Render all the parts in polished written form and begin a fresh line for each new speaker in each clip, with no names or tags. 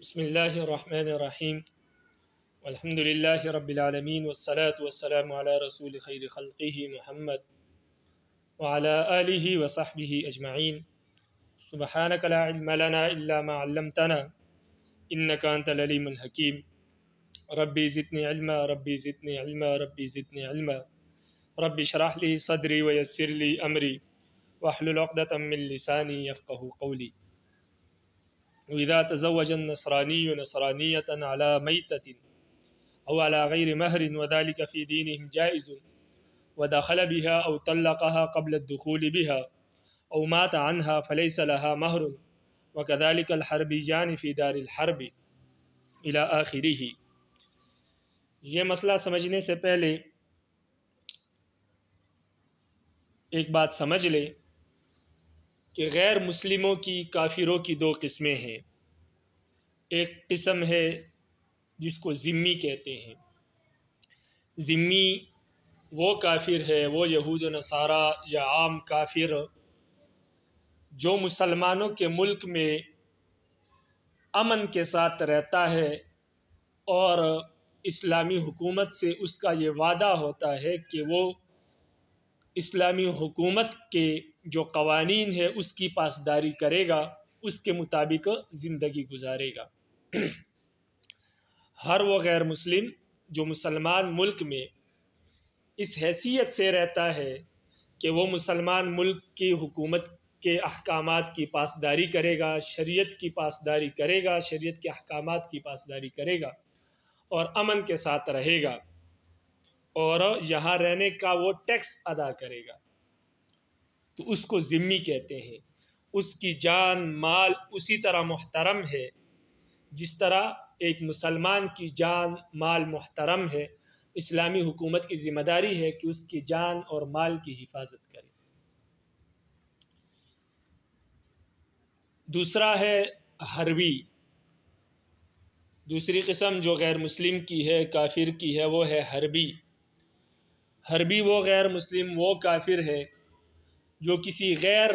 بسم الرحمن الرحیم الحمد للہ رب العالمین والصلاة والسلام علی رسول خیر خلقہ محمد وعلى آلہ وصحبہ اجمعین سبحانک لا علم لنا الا ما علمتنا انک انت العلیم الحکیم ربی زدنی علما ربی زدنی علما ربی زدنی علما ربی اشرح لی صدری ویسر لی امری واحلل عقدۃ من لسانی یفقهوا قولی وإذا تزوج النصراني نصرانية على ميتة أو على غير مهر وذلك في دينهم جائز ودخل بها أو طلقها قبل الدخول بها أو مات عنها فليس لها مهر وكذلك الحربيان في دار الحرب إلى آخره۔ یہ مسئلہ سمجھنے سے پہلے ایک بات سمجھ لے کہ غیر مسلموں کی کافروں کی دو قسمیں ہیں۔ ایک قسم ہے جس کو ذمی کہتے ہیں۔ ذمی وہ کافر ہے، وہ یہود و نصارہ یا عام کافر جو مسلمانوں کے ملک میں امن کے ساتھ رہتا ہے اور اسلامی حکومت سے اس کا یہ وعدہ ہوتا ہے کہ وہ اسلامی حکومت کے جو قوانین ہے اس کی پاسداری کرے گا، اس کے مطابق زندگی گزارے گا۔ ہر وہ غیر مسلم جو مسلمان ملک میں اس حیثیت سے رہتا ہے کہ وہ مسلمان ملک کی حکومت کے احکامات کی پاسداری کرے گا، شریعت کی پاسداری کرے گا، شریعت کے احکامات کی پاسداری کرے گا اور امن کے ساتھ رہے گا اور یہاں رہنے کا وہ ٹیکس ادا کرے گا، تو اس کو ذمی کہتے ہیں۔ اس کی جان مال اسی طرح محترم ہے جس طرح ایک مسلمان کی جان مال محترم ہے۔ اسلامی حکومت کی ذمہ داری ہے کہ اس کی جان اور مال کی حفاظت کرے۔ دوسرا ہے حربی۔ دوسری قسم جو غیر مسلم کی ہے، کافر کی ہے، وہ ہے حربی۔ حربی وہ غیر مسلم وہ کافر ہے جو کسی غیر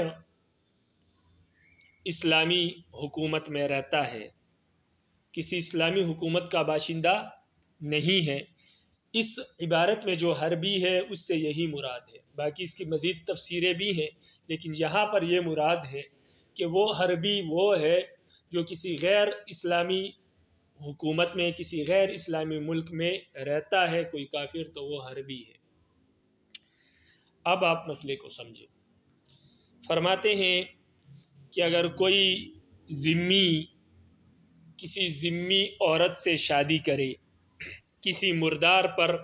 اسلامی حکومت میں رہتا ہے، کسی اسلامی حکومت کا باشندہ نہیں ہے۔ اس عبارت میں جو حربی ہے اس سے یہی مراد ہے، باقی اس کی مزید تفسیریں بھی ہیں، لیکن یہاں پر یہ مراد ہے کہ وہ حربی وہ ہے جو کسی غیر اسلامی حکومت میں، کسی غیر اسلامی ملک میں رہتا ہے کوئی کافر، تو وہ حربی ہے۔ اب آپ مسئلے کو سمجھیں۔ فرماتے ہیں کہ اگر کوئی ذمی کسی ذمی عورت سے شادی کرے، کسی مردار پر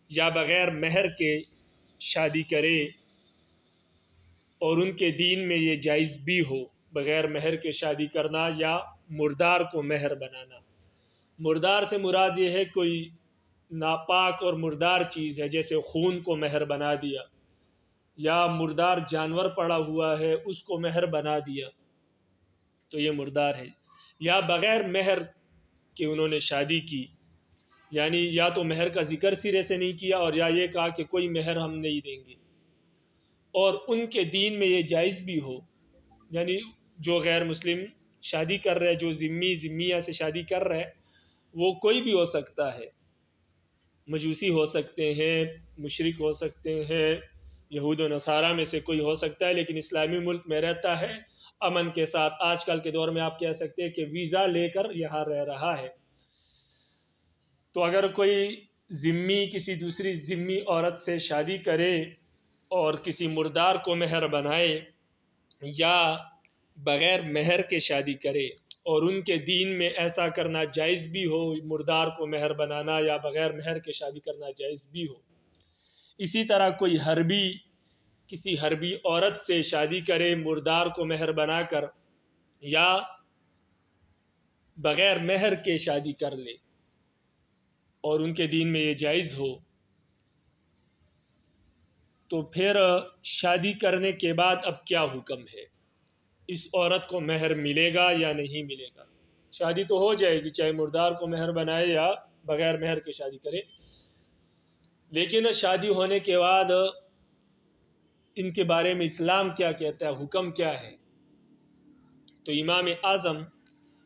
یا بغیر مہر کے شادی کرے، اور ان کے دین میں یہ جائز بھی ہو بغیر مہر کے شادی کرنا یا مردار کو مہر بنانا۔ مردار سے مراد یہ ہے کوئی ناپاک اور مردار چیز ہے، جیسے خون کو مہر بنا دیا یا مردار جانور پڑا ہوا ہے اس کو مہر بنا دیا، تو یہ مردار ہے۔ یا بغیر مہر کہ انہوں نے شادی کی، یعنی یا تو مہر کا ذکر سرے سے نہیں کیا اور یا یہ کہا کہ کوئی مہر ہم نہیں دیں گے، اور ان کے دین میں یہ جائز بھی ہو، یعنی جو غیر مسلم شادی کر رہے، جو ذمیہ سے شادی کر رہے، وہ کوئی بھی ہو سکتا ہے، مجوسی ہو سکتے ہیں، مشرک ہو سکتے ہیں، یہود و نصارہ میں سے کوئی ہو سکتا ہے، لیکن اسلامی ملک میں رہتا ہے امن کے ساتھ۔ آج کل کے دور میں آپ کہہ سکتے ہیں کہ ویزا لے کر یہاں رہ رہا ہے۔ تو اگر کوئی ذمی کسی دوسری ذمی عورت سے شادی کرے اور کسی مردار کو مہر بنائے یا بغیر مہر کے شادی کرے، اور ان کے دین میں ایسا کرنا جائز بھی ہو، مردار کو مہر بنانا یا بغیر مہر کے شادی کرنا جائز بھی ہو۔ اسی طرح کوئی حربی کسی حربی عورت سے شادی کرے مردار کو مہر بنا کر یا بغیر مہر کے شادی کر لے اور ان کے دین میں یہ جائز ہو، تو پھر شادی کرنے کے بعد اب کیا حکم ہے؟ اس عورت کو مہر ملے گا یا نہیں ملے گا؟ شادی تو ہو جائے گی، چاہے مردار کو مہر بنائے یا بغیر مہر کے شادی کرے، لیکن شادی ہونے کے بعد ان کے بارے میں اسلام کیا کہتا ہے، حکم کیا ہے؟ تو امام اعظم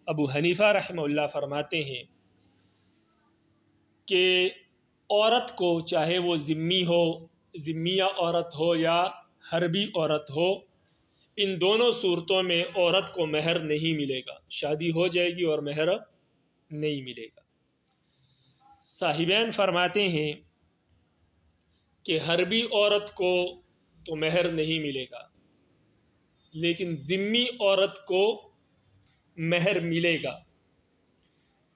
ابو حنیفہ رحمہ اللہ فرماتے ہیں کہ عورت کو چاہے وہ ذمیہ عورت ہو یا حربی عورت ہو، ان دونوں صورتوں میں عورت کو مہر نہیں ملے گا، شادی ہو جائے گی اور مہر نہیں ملے گا۔ صاحبین فرماتے ہیں کہ حربی عورت کو تو مہر نہیں ملے گا، لیکن ذمی عورت کو مہر ملے گا۔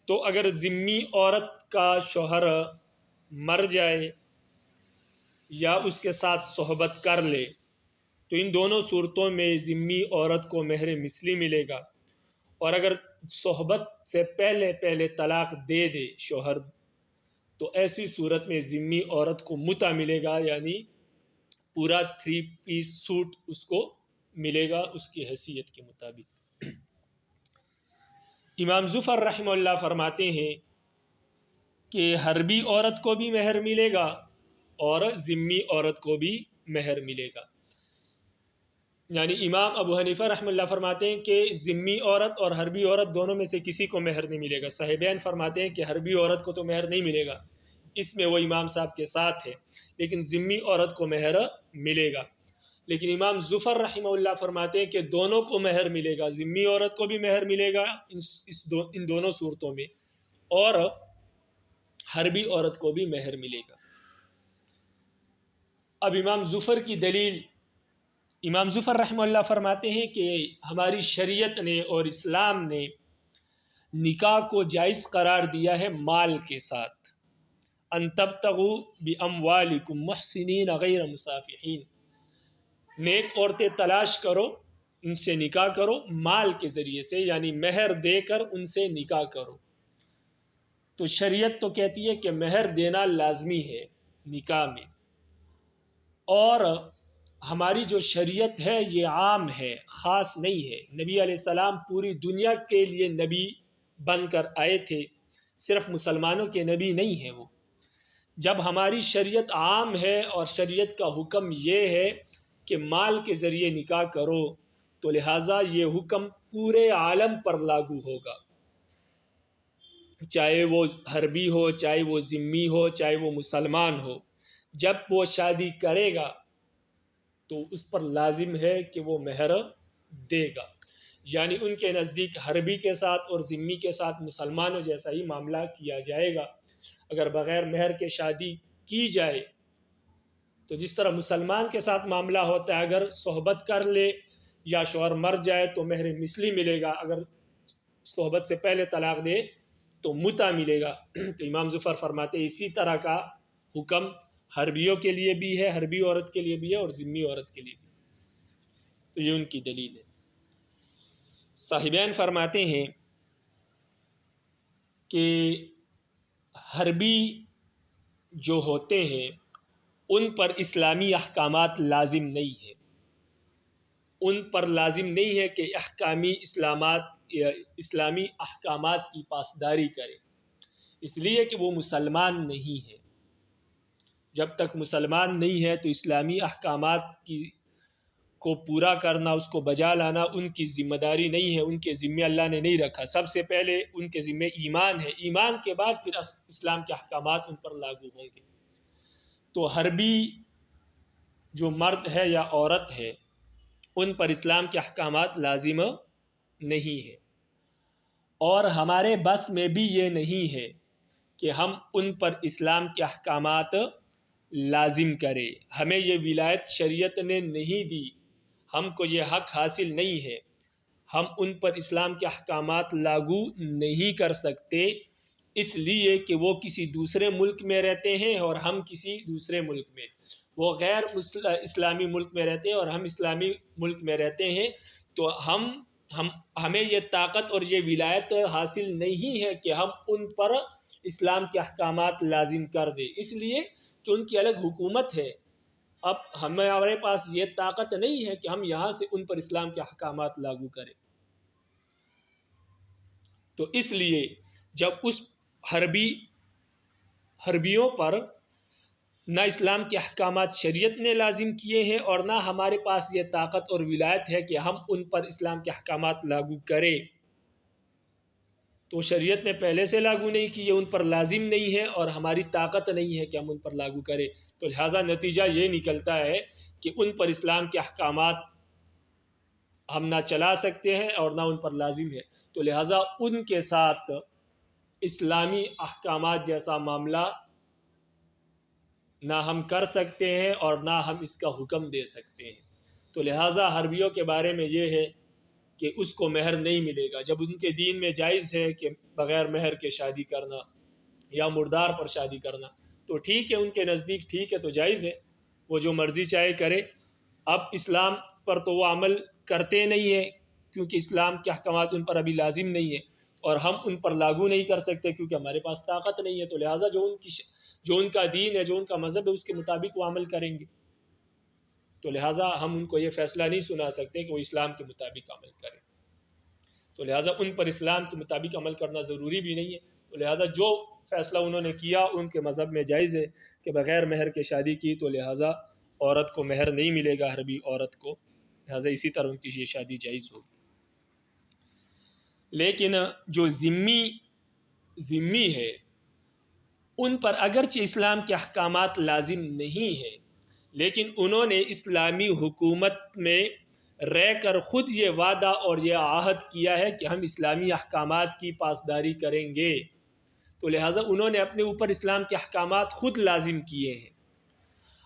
تو اگر ذمی عورت کا شوہر مر جائے یا اس کے ساتھ صحبت کر لے تو ان دونوں صورتوں میں ذمی عورت کو مہر مثلی ملے گا، اور اگر صحبت سے پہلے طلاق دے دے شوہر تو ایسی صورت میں ذمی عورت کو متع ملے گا، یعنی پورا 3 پیس سوٹ اس کو ملے گا اس کی حیثیت کے مطابق۔ امام ظفر رحمہ اللہ فرماتے ہیں کہ حربی عورت کو بھی مہر ملے گا اور ذمی عورت کو بھی مہر ملے گا، یعنی امام ابو حنیفہ رحمہ اللہ فرماتے ہیں کہ ذمی عورت اور حربی عورت دونوں میں سے کسی کو مہر نہیں ملے گا۔ صاحبین فرماتے ہیں کہ حربی عورت کو تو مہر نہیں ملے گا، اس میں وہ امام صاحب کے ساتھ ہے، لیکن ذمی عورت کو مہر ملے گا۔ لیکن امام ظفر رحمہ اللہ فرماتے ہیں کہ دونوں کو مہر ملے گا، ذمی عورت کو بھی مہر ملے گا ان دونوں صورتوں میں، اور حربی عورت کو بھی مہر ملے گا۔ اب امام ظفر کی دلیل، امام ظفر رحمہ اللہ فرماتے ہیں کہ ہماری شریعت نے اور اسلام نے نکاح کو جائز قرار دیا ہے مال کے ساتھ، ان تبتغوا باموالکم محسنین غیر مسافحین، نیک عورتیں تلاش کرو، ان سے نکاح کرو مال کے ذریعے سے، یعنی مہر دے کر ان سے نکاح کرو۔ تو شریعت تو کہتی ہے کہ مہر دینا لازمی ہے نکاح میں، اور ہماری جو شریعت ہے یہ عام ہے، خاص نہیں ہے۔ نبی علیہ السلام پوری دنیا کے لیے نبی بن کر آئے تھے، صرف مسلمانوں کے نبی نہیں ہیں وہ۔ جب ہماری شریعت عام ہے اور شریعت کا حکم یہ ہے کہ مال کے ذریعے نکاح کرو، تو لہٰذا یہ حکم پورے عالم پر لاگو ہوگا، چاہے وہ حربی ہو، چاہے وہ ذمی ہو، چاہے وہ مسلمان ہو۔ جب وہ شادی کرے گا تو اس پر لازم ہے کہ وہ مہر دے گا، یعنی ان کے نزدیک حربی کے ساتھ اور ذمی کے ساتھ مسلمانوں جیسا ہی معاملہ کیا جائے گا۔ اگر بغیر مہر کے شادی کی جائے تو جس طرح مسلمان کے ساتھ معاملہ ہوتا ہے، اگر صحبت کر لے یا شوہر مر جائے تو مہر مثلی ملے گا، اگر صحبت سے پہلے طلاق دے تو متع ملے گا۔ تو امام ظفر فرماتے ہیں اسی طرح کا حکم حربیوں کے لیے بھی ہے، حربی عورت کے لیے بھی ہے اور ذمی عورت کے لیے بھی۔ تو یہ ان کی دلیل ہے۔ صاحبین فرماتے ہیں کہ حربی جو ہوتے ہیں ان پر اسلامی احکامات لازم نہیں ہے، ان پر لازم نہیں ہے کہ اسلامی احکامات کی پاسداری کرے، اس لیے کہ وہ مسلمان نہیں ہے۔ جب تک مسلمان نہیں ہے تو اسلامی احکامات کو پورا کرنا، اس کو بجا لانا ان کی ذمہ داری نہیں ہے، ان کے ذمے اللہ نے نہیں رکھا۔ سب سے پہلے ان کے ذمے ایمان ہے، ایمان کے بعد پھر اسلام کے احکامات ان پر لاگو ہوں گے۔ تو حربی جو مرد ہے یا عورت ہے ان پر اسلام کے احکامات لازم نہیں ہے، اور ہمارے بس میں بھی یہ نہیں ہے کہ ہم ان پر اسلام کے احکامات لازم کرے۔ ہمیں یہ ولایت شریعت نے نہیں دی، ہم کو یہ حق حاصل نہیں ہے، ہم ان پر اسلام کے احکامات لاگو نہیں کر سکتے، اس لیے کہ وہ کسی دوسرے ملک میں رہتے ہیں اور ہم کسی دوسرے ملک میں، وہ غیر اسلامی ملک میں رہتے ہیں اور ہم اسلامی ملک میں رہتے ہیں۔ تو ہمیں یہ طاقت اور یہ ولایت حاصل نہیں ہے کہ ہم ان پر اسلام کے احکامات لازم کر دیں، اس لیے کہ ان کی الگ حکومت ہے۔ اب ہمارے پاس یہ طاقت نہیں ہے کہ ہم یہاں سے ان پر اسلام کے احکامات لاگو کریں۔ تو اس لیے جب اس حربیوں پر نہ اسلام کے احکامات شریعت نے لازم کیے ہیں اور نہ ہمارے پاس یہ طاقت اور ولایت ہے کہ ہم ان پر اسلام کے احکامات لاگو کریں، تو شریعت نے پہلے سے لاگو نہیں کی، یہ ان پر لازم نہیں ہے اور ہماری طاقت نہیں ہے کہ ہم ان پر لاگو کریں، تو لہٰذا نتیجہ یہ نکلتا ہے کہ ان پر اسلام کے احکامات ہم نہ چلا سکتے ہیں اور نہ ان پر لازم ہے، تو لہٰذا ان کے ساتھ اسلامی احکامات جیسا معاملہ نہ ہم کر سکتے ہیں اور نہ ہم اس کا حکم دے سکتے ہیں۔ تو لہٰذا حربیوں کے بارے میں یہ ہے کہ اس کو مہر نہیں ملے گا، جب ان کے دین میں جائز ہے کہ بغیر مہر کے شادی کرنا یا مردار پر شادی کرنا، تو ٹھیک ہے، ان کے نزدیک ٹھیک ہے، تو جائز ہے، وہ جو مرضی چاہے کرے۔ اب اسلام پر تو وہ عمل کرتے نہیں ہیں کیونکہ اسلام کے احکامات ان پر ابھی لازم نہیں ہے، اور ہم ان پر لاگو نہیں کر سکتے کیونکہ ہمارے پاس طاقت نہیں ہے، تو لہٰذا جو ان کا دین ہے، جو ان کا مذہب ہے، اس کے مطابق وہ عمل کریں گے۔ تو لہٰذا ہم ان کو یہ فیصلہ نہیں سنا سکتے کہ وہ اسلام کے مطابق عمل کریں، تو لہٰذا ان پر اسلام کے مطابق عمل کرنا ضروری بھی نہیں ہے، تو لہٰذا جو فیصلہ انہوں نے کیا ان کے مذہب میں جائز ہے کہ بغیر مہر کے شادی کی، تو لہٰذا عورت کو مہر نہیں ملے گا، حربی عورت کو، لہٰذا اسی طرح ان کی یہ شادی جائز ہوگی۔ لیکن جو ذمی ہے، ان پر اگرچہ اسلام کے احکامات لازم نہیں ہیں، لیکن انہوں نے اسلامی حکومت میں رہ کر خود یہ وعدہ اور یہ عہد کیا ہے کہ ہم اسلامی احکامات کی پاسداری کریں گے، تو لہٰذا انہوں نے اپنے اوپر اسلام کے احکامات خود لازم کیے ہیں۔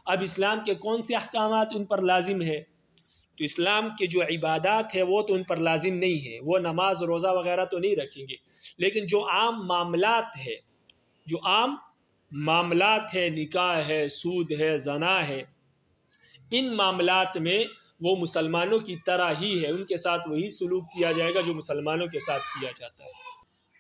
اب اسلام کے کون سے احکامات ان پر لازم ہے؟ تو اسلام کے جو عبادات ہے وہ تو ان پر لازم نہیں ہے، وہ نماز روزہ وغیرہ تو نہیں رکھیں گے، لیکن جو عام معاملات ہے، نکاح ہے، سود ہے، زنا ہے، ان معاملات میں وہ مسلمانوں کی طرح ہی ہے، ان کے ساتھ وہی سلوک کیا جائے گا جو مسلمانوں کے ساتھ کیا جاتا ہے۔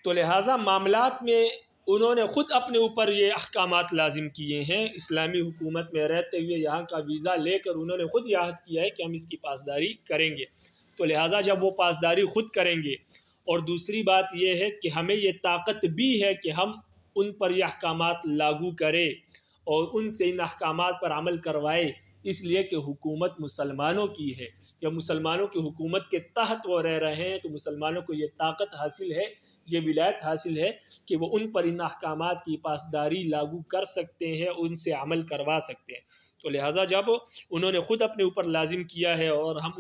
تو لہٰذا معاملات میں انہوں نے خود اپنے اوپر یہ احکامات لازم کیے ہیں، اسلامی حکومت میں رہتے ہوئے یہاں کا ویزا لے کر انہوں نے خود یہ عہد کیا ہے کہ ہم اس کی پاسداری کریں گے، تو لہٰذا جب وہ پاسداری خود کریں گے، اور دوسری بات یہ ہے کہ ہمیں یہ طاقت بھی ہے کہ ہم ان پر یہ احکامات لاگو کرے اور ان سے ان احکامات پر عمل کروائے، اس لیے کہ حکومت مسلمانوں کی ہے، جب مسلمانوں کی حکومت کے تحت وہ رہ رہے ہیں تو مسلمانوں کو یہ طاقت حاصل ہے، یہ ولایت حاصل ہے کہ وہ ان پر ان احکامات کی پاسداری لاگو کر سکتے ہیں، ان سے عمل کروا سکتے ہیں، تو لہٰذا جب انہوں نے خود اپنے اوپر لازم کیا ہے اور ہم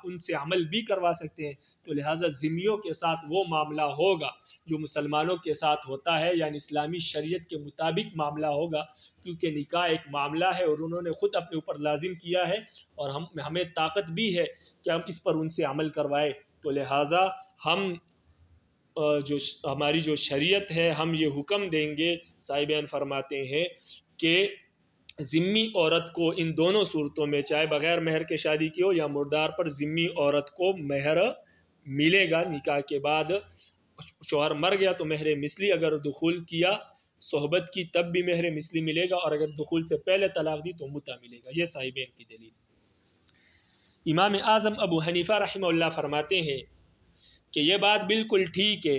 ان سے عمل بھی کروا سکتے ہیں، تو لہٰذا ذمیوں کے ساتھ وہ معاملہ ہوگا جو مسلمانوں کے ساتھ ہوتا ہے، یعنی اسلامی شریعت کے مطابق معاملہ ہوگا، کیونکہ نکاح ایک معاملہ ہے اور انہوں نے خود اپنے اوپر لازم کیا ہے اور ہمیں طاقت بھی ہے کہ ہم اس پر ان سے عمل کروائے، تو لہٰذا ہماری جو شریعت ہے ہم یہ حکم دیں گے، صاحبین فرماتے ہیں کہ ذمی عورت کو ان دونوں صورتوں میں، چاہے بغیر مہر کے شادی کی ہو یا مردار پر، ذمی عورت کو مہر ملے گا نکاح کے بعد، شوہر مر گیا تو مہر مثلی، اگر دخول کیا صحبت کی تب بھی مہر مثلی ملے گا، اور اگر دخول سے پہلے طلاق دی تو متع ملے گا، یہ صاحبین کی دلیل۔ امام اعظم ابو حنیفہ رحمہ اللہ فرماتے ہیں کہ یہ بات بالکل ٹھیک ہے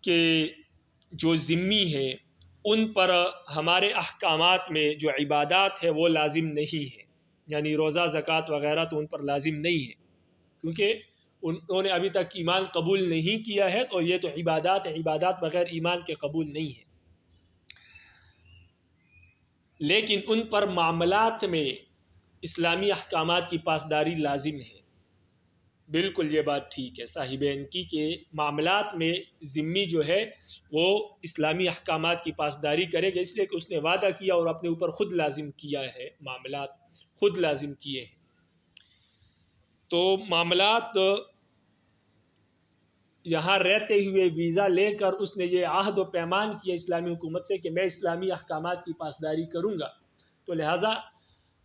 کہ جو ذمی ہے ان پر ہمارے احکامات میں جو عبادات ہے وہ لازم نہیں ہے، یعنی روزہ زکوٰۃ وغیرہ تو ان پر لازم نہیں ہے، کیونکہ انہوں نے ابھی تک ایمان قبول نہیں کیا ہے، تو یہ تو عبادات بغیر ایمان کے قبول نہیں ہے، لیکن ان پر معاملات میں اسلامی احکامات کی پاسداری لازم ہے۔ بالکل یہ بات ٹھیک ہے صاحبین کی کہ معاملات میں ذمی جو ہے وہ اسلامی احکامات کی پاسداری کرے گا، اس لیے کہ اس نے وعدہ کیا اور اپنے اوپر خود لازم کیا ہے، معاملات خود لازم کیے ہیں، تو معاملات یہاں رہتے ہوئے ویزا لے کر اس نے یہ عہد و پیمان کیا اسلامی حکومت سے کہ میں اسلامی احکامات کی پاسداری کروں گا، تو لہٰذا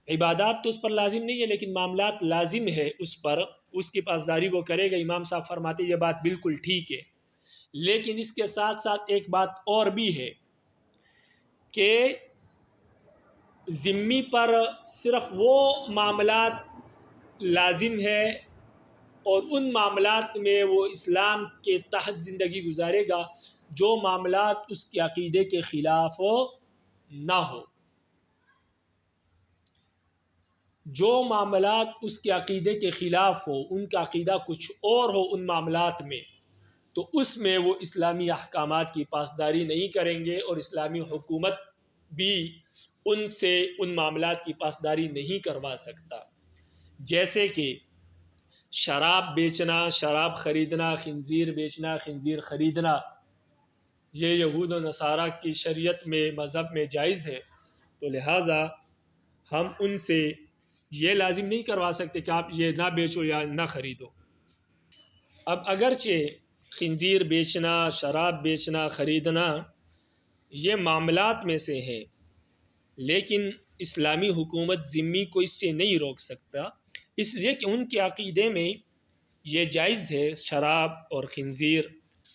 عبادات تو اس پر لازم نہیں ہے لیکن معاملات لازم ہے اس پر، اس کی پاسداری وہ کرے گا۔ امام صاحب فرماتے یہ بات بالکل ٹھیک ہے، لیکن اس کے ساتھ ساتھ ایک بات اور بھی ہے کہ ذمی پر صرف وہ معاملات لازم ہے اور ان معاملات میں وہ اسلام کے تحت زندگی گزارے گا جو معاملات اس کے عقیدے کے خلاف نہ ہو، جو معاملات اس کے عقیدے کے خلاف ہو، ان کا عقیدہ کچھ اور ہو ان معاملات میں، تو اس میں وہ اسلامی احکامات کی پاسداری نہیں کریں گے، اور اسلامی حکومت بھی ان سے ان معاملات کی پاسداری نہیں کروا سکتا، جیسے کہ شراب بیچنا، شراب خریدنا، خنزیر بیچنا، خنزیر خریدنا، یہ یہود و نصارہ کی شریعت میں، مذہب میں جائز ہے، تو لہٰذا ہم ان سے یہ لازم نہیں کروا سکتے کہ آپ یہ نہ بیچو یا نہ خریدو۔ اب اگرچہ خنزیر بیچنا، شراب بیچنا، خریدنا یہ معاملات میں سے ہے، لیکن اسلامی حکومت ذمی کو اس سے نہیں روک سکتا، اس لیے کہ ان کے عقیدے میں یہ جائز ہے شراب اور خنزیر،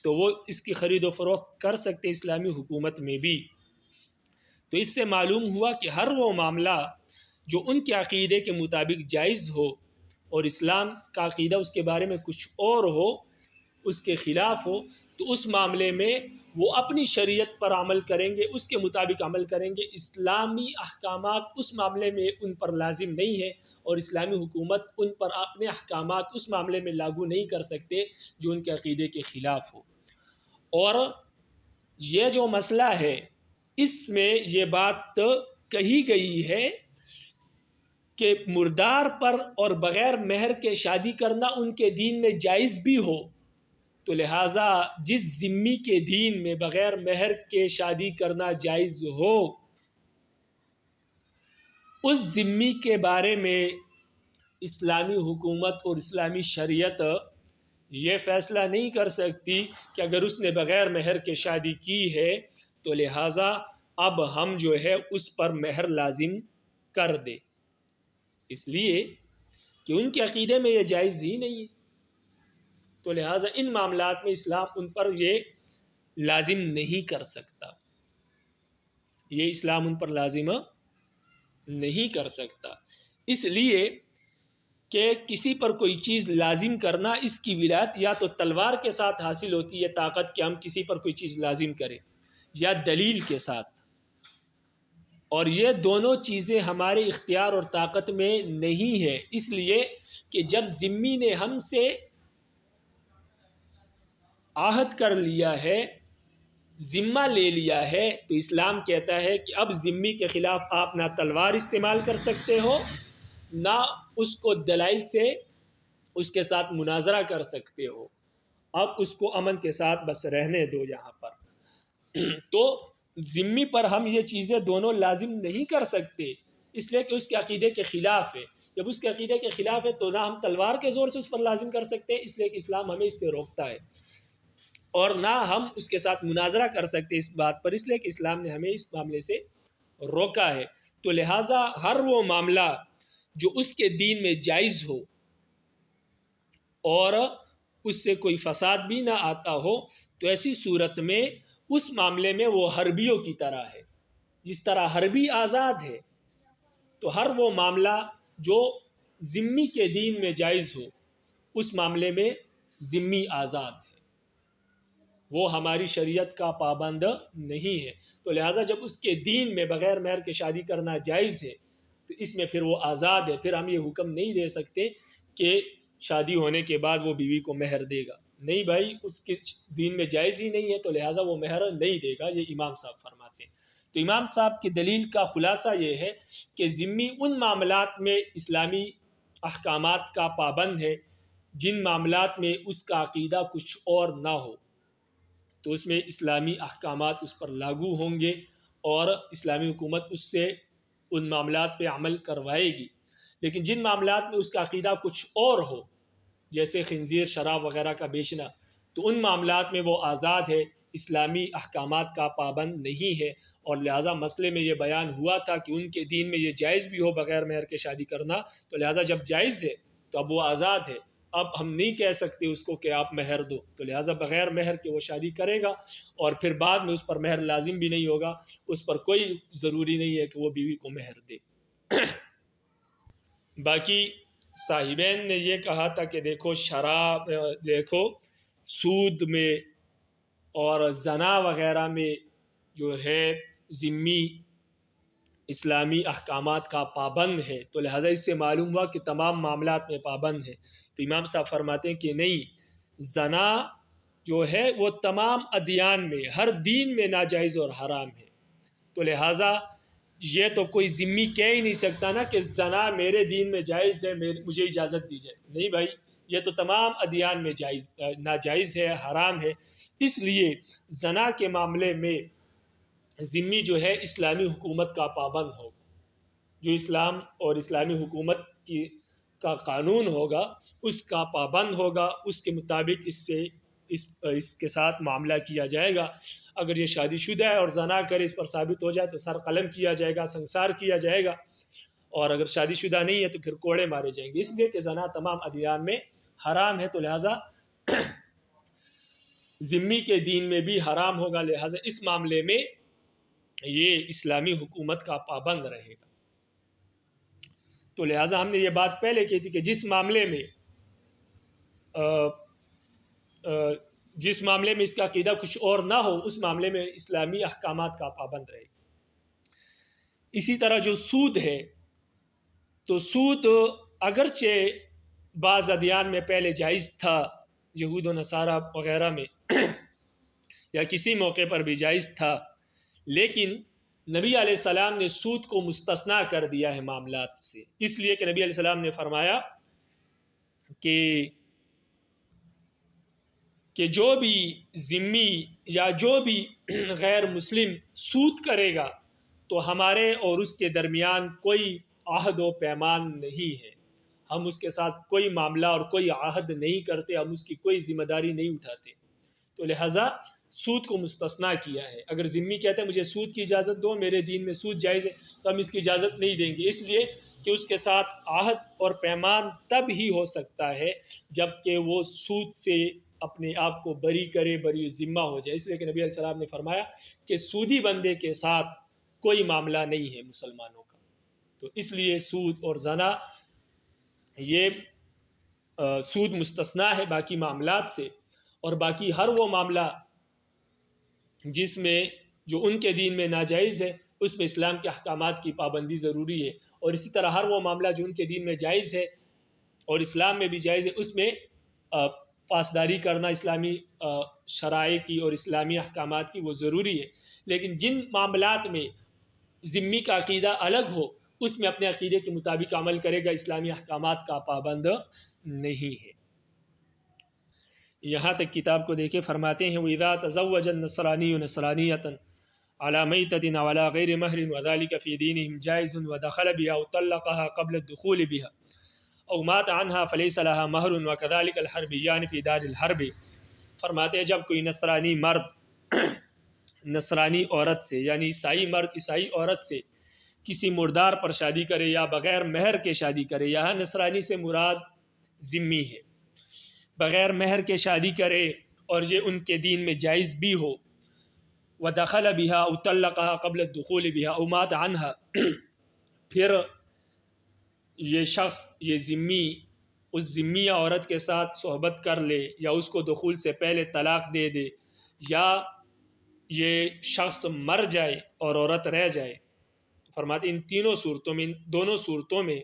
تو وہ اس کی خرید و فروخت کر سکتے اسلامی حکومت میں بھی۔ تو اس سے معلوم ہوا کہ ہر وہ معاملہ جو ان کے عقیدے کے مطابق جائز ہو اور اسلام کا عقیدہ اس کے بارے میں کچھ اور ہو، اس کے خلاف ہو، تو اس معاملے میں وہ اپنی شریعت پر عمل کریں گے، اس کے مطابق عمل کریں گے۔ اسلامی احکامات اس معاملے میں ان پر لازم نہیں ہے، اور اسلامی حکومت ان پر اپنے احکامات اس معاملے میں لاگو نہیں کر سکتے جو ان کے عقیدے کے خلاف ہو۔ اور یہ جو مسئلہ ہے، اس میں یہ بات کہی گئی ہے کہ مردار پر اور بغیر مہر کے شادی کرنا ان کے دین میں جائز بھی ہو، تو لہٰذا جس ذمی کے دین میں بغیر مہر کے شادی کرنا جائز ہو، اس ذمی کے بارے میں اسلامی حکومت اور اسلامی شریعت یہ فیصلہ نہیں کر سکتی کہ اگر اس نے بغیر مہر کے شادی کی ہے تو لہٰذا اب ہم جو ہے اس پر مہر لازم کر دے، اس لیے کہ ان کے عقیدے میں یہ جائز ہی نہیں ہے، تو لہٰذا ان معاملات میں اسلام ان پر یہ لازم نہیں کر سکتا، یہ اسلام ان پر لازم نہیں کر سکتا، اس لیے کہ کسی پر کوئی چیز لازم کرنا، اس کی ولایت یا تو تلوار کے ساتھ حاصل ہوتی ہے طاقت کہ ہم کسی پر کوئی چیز لازم کریں، یا دلیل کے ساتھ، اور یہ دونوں چیزیں ہمارے اختیار اور طاقت میں نہیں ہے، اس لیے کہ جب ذمی نے ہم سے عہد کر لیا ہے، ذمہ لے لیا ہے، تو اسلام کہتا ہے کہ اب ذمی کے خلاف آپ نہ تلوار استعمال کر سکتے ہو، نہ اس کو دلائل سے اس کے ساتھ مناظرہ کر سکتے ہو، اب اس کو امن کے ساتھ بس رہنے دو یہاں پر۔ تو ذمی پر ہم یہ چیزیں دونوں لازم نہیں کر سکتے، اس لیے کہ اس کے عقیدے کے خلاف ہے، جب اس کے عقیدے کے خلاف ہے تو نہ ہم تلوار کے زور سے اس پر لازم کر سکتے ہیں، اس لیے کہ اسلام ہمیں اس سے روکتا ہے، اور نہ ہم اس کے ساتھ مناظرہ کر سکتے اس بات پر، اس لیے کہ اسلام نے ہمیں اس معاملے سے روکا ہے۔ تو لہٰذا ہر وہ معاملہ جو اس کے دین میں جائز ہو اور اس سے کوئی فساد بھی نہ آتا ہو، تو ایسی صورت میں اس معاملے میں وہ حربیوں کی طرح ہے، جس طرح حربی آزاد ہے، تو ہر وہ معاملہ جو ذمی کے دین میں جائز ہو، اس معاملے میں ذمی آزاد ہے، وہ ہماری شریعت کا پابند نہیں ہے، تو لہٰذا جب اس کے دین میں بغیر مہر کے شادی کرنا جائز ہے تو اس میں پھر وہ آزاد ہے، پھر ہم یہ حکم نہیں دے سکتے کہ شادی ہونے کے بعد وہ بیوی کو مہر دے گا، نہیں بھائی، اس کے دین میں جائز ہی نہیں ہے، تو لہٰذا وہ مہر نہیں دے گا، یہ امام صاحب فرماتے ہیں۔ تو امام صاحب کی دلیل کا خلاصہ یہ ہے کہ ذمی ان معاملات میں اسلامی احکامات کا پابند ہے جن معاملات میں اس کا عقیدہ کچھ اور نہ ہو، تو اس میں اسلامی احکامات اس پر لاگو ہوں گے اور اسلامی حکومت اس سے ان معاملات پہ عمل کروائے گی، لیکن جن معاملات میں اس کا عقیدہ کچھ اور ہو، جیسے خنزیر، شراب وغیرہ کا بیچنا، تو ان معاملات میں وہ آزاد ہے، اسلامی احکامات کا پابند نہیں ہے، اور لہٰذا مسئلے میں یہ بیان ہوا تھا کہ ان کے دین میں یہ جائز بھی ہو بغیر مہر کے شادی کرنا، تو لہٰذا جب جائز ہے تو اب وہ آزاد ہے، اب ہم نہیں کہہ سکتے اس کو کہ آپ مہر دو، تو لہٰذا بغیر مہر کے وہ شادی کرے گا، اور پھر بعد میں اس پر مہر لازم بھی نہیں ہوگا، اس پر کوئی ضروری نہیں ہے کہ وہ بیوی کو مہر دے۔ باقی صاحبین نے یہ کہا تھا کہ دیکھو شراب، دیکھو سود میں اور زنا وغیرہ میں جو ہے ذمی اسلامی احکامات کا پابند ہے، تو لہٰذا اس سے معلوم ہوا کہ تمام معاملات میں پابند ہے، تو امام صاحب فرماتے ہیں کہ نہیں، زنا جو ہے وہ تمام ادیان میں ہر دین میں ناجائز اور حرام ہے۔ تو لہٰذا یہ تو کوئی ذمی کہہ ہی نہیں سکتا نا کہ زنا میرے دین میں جائز ہے، مجھے اجازت دی جائے، نہیں بھائی، یہ تو تمام ادیان میں ناجائز ہے، حرام ہے۔ اس لیے زنا کے معاملے میں ذمی جو ہے اسلامی حکومت کا پابند ہوگا، جو اسلام اور اسلامی حکومت کا قانون ہوگا اس کا پابند ہوگا، اس کے مطابق اس کے ساتھ معاملہ کیا جائے گا۔ اگر یہ شادی شدہ ہے اور زنا کرے، اس پر ثابت ہو جائے تو سر قلم کیا جائے گا، سنسار کیا جائے گا، اور اگر شادی شدہ نہیں ہے تو پھر کوڑے مارے جائیں گے، اس لیے کہ زنا تمام ادیان میں حرام ہے، تو لہٰذا ذمی کے دین میں بھی حرام ہوگا، لہٰذا اس معاملے میں یہ اسلامی حکومت کا پابند رہے گا۔ تو لہٰذا ہم نے یہ بات پہلے کی تھی کہ جس معاملے میں اس کا عقیدہ کچھ اور نہ ہو، اس معاملے میں اسلامی احکامات کا پابند رہے گا۔ اسی طرح جو سود ہے، تو سود اگرچہ بعض ادیان میں پہلے جائز تھا، یہود و نصارہ وغیرہ میں یا کسی موقع پر بھی جائز تھا، لیکن نبی علیہ السلام نے سود کو مستثنا کر دیا ہے معاملات سے، اس لیے کہ نبی علیہ السلام نے فرمایا کہ جو بھی ذمی یا جو بھی غیر مسلم سود کرے گا تو ہمارے اور اس کے درمیان کوئی عہد و پیمان نہیں ہے، ہم اس کے ساتھ کوئی معاملہ اور کوئی عہد نہیں کرتے، ہم اس کی کوئی ذمہ داری نہیں اٹھاتے۔ تو لہٰذا سود کو مستثنا کیا ہے۔ اگر ذمی کہتے ہیں مجھے سود کی اجازت دو، میرے دین میں سود جائز ہے، تو ہم اس کی اجازت نہیں دیں گے، اس لیے کہ اس کے ساتھ عہد اور پیمان تب ہی ہو سکتا ہے جب کہ وہ سود سے اپنے آپ کو بری کرے، بری ذمہ ہو جائے۔ اس لیے کہ نبی علیہ السلام نے فرمایا کہ سودی بندے کے ساتھ کوئی معاملہ نہیں ہے مسلمانوں کا۔ تو اس لیے سود اور زنا، یہ سود مستثنا ہے باقی معاملات سے، اور باقی ہر وہ معاملہ جس میں جو ان کے دین میں ناجائز ہے اس میں اسلام کے احکامات کی پابندی ضروری ہے، اور اسی طرح ہر وہ معاملہ جو ان کے دین میں جائز ہے اور اسلام میں بھی جائز ہے اس میں پاسداری کرنا اسلامی شرائع کی اور اسلامی احکامات کی وہ ضروری ہے۔ لیکن جن معاملات میں ذمی کا عقیدہ الگ ہو اس میں اپنے عقیدے کے مطابق عمل کرے گا، اسلامی احکامات کا پابند نہیں ہے۔ یہاں تک کتاب کو دیکھے، فرماتے ہیں وَإِذَا تَزَوَّجَ النَّصْرَانِيُّ نَصْرَانِيَّةً عَلَى مَيْتَةٍ أَوْ عَلَى غَيْرِ مَهْرٍ وَذَلِكَ فِي دِينِهِمْ جَائِزٌ وَدَخَلَ بِهَا أَوْ طَلَّقَهَا قَبْلَ الدُّخُولِ بِهَا أَوْ مَاتَ عَنْهَا فَلَيْسَ لَهَا مَهْرٌ وَكَذَلِكَ الْحَرْبِيَّانِ فِي دَارِ الْحَرْبِ۔ فرماتے ہیں جب کوئی نصرانی مرد نصرانی عورت سے، یعنی عیسائی مرد عیسائی عورت سے کسی مردار پر شادی کرے یا بغیر مہر کے شادی کرے، یہاں نصرانی سے مراد ذمی ہے، بغیر مہر کے شادی کرے اور یہ ان کے دین میں جائز بھی ہو، وَدَخَلَ بِهَا أَوْ طَلَّقَهَا قَبْلَ الدُّخُولِ بِهَا أَوْ مَاتَ عَنْهَا، پھر یہ شخص، یہ ذمی اس ذمیہ عورت کے ساتھ صحبت کر لے یا اس کو دخول سے پہلے طلاق دے دے، یا یہ شخص مر جائے اور عورت رہ جائے، فرماتے ان تینوں صورتوں میں، ان دونوں صورتوں میں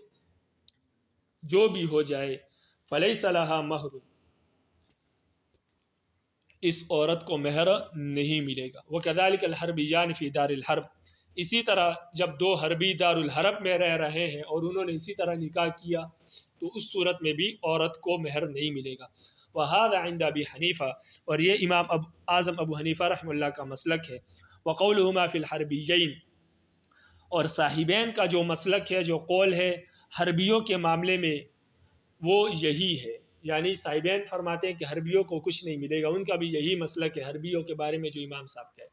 جو بھی ہو جائے فَلَيْسَ لَهَا مَهْرٌ، اس عورت کو مہر نہیں ملے گا۔ وَكَذَلِكَ الْحَرْبِيَّانِ فِي دَارِ الْحَرْبِ، اسی طرح جب دو حربی دار الحرب میں رہ رہے ہیں اور انہوں نے اسی طرح نکاح کیا تو اس صورت میں بھی عورت کو مہر نہیں ملے گا۔ وَهَذَا عِنْدَ أَبِي حَنِيفَةَ، اور یہ امام اعظم ابو حنیفہ رحمہ اللہ کا مسلک ہے۔ وَقَوْلُهُمَا فِي الْحَرْبِيَّيْنِ، اور صاحبین کا جو مسلک ہے، جو قول ہے حربیوں کے معاملے میں، وہ یہی ہے، یعنی صاحبین فرماتے ہیں کہ حربیوں کو کچھ نہیں ملے گا، ان کا بھی یہی مسلک ہے حربیوں کے بارے میں جو امام صاحب کہے۔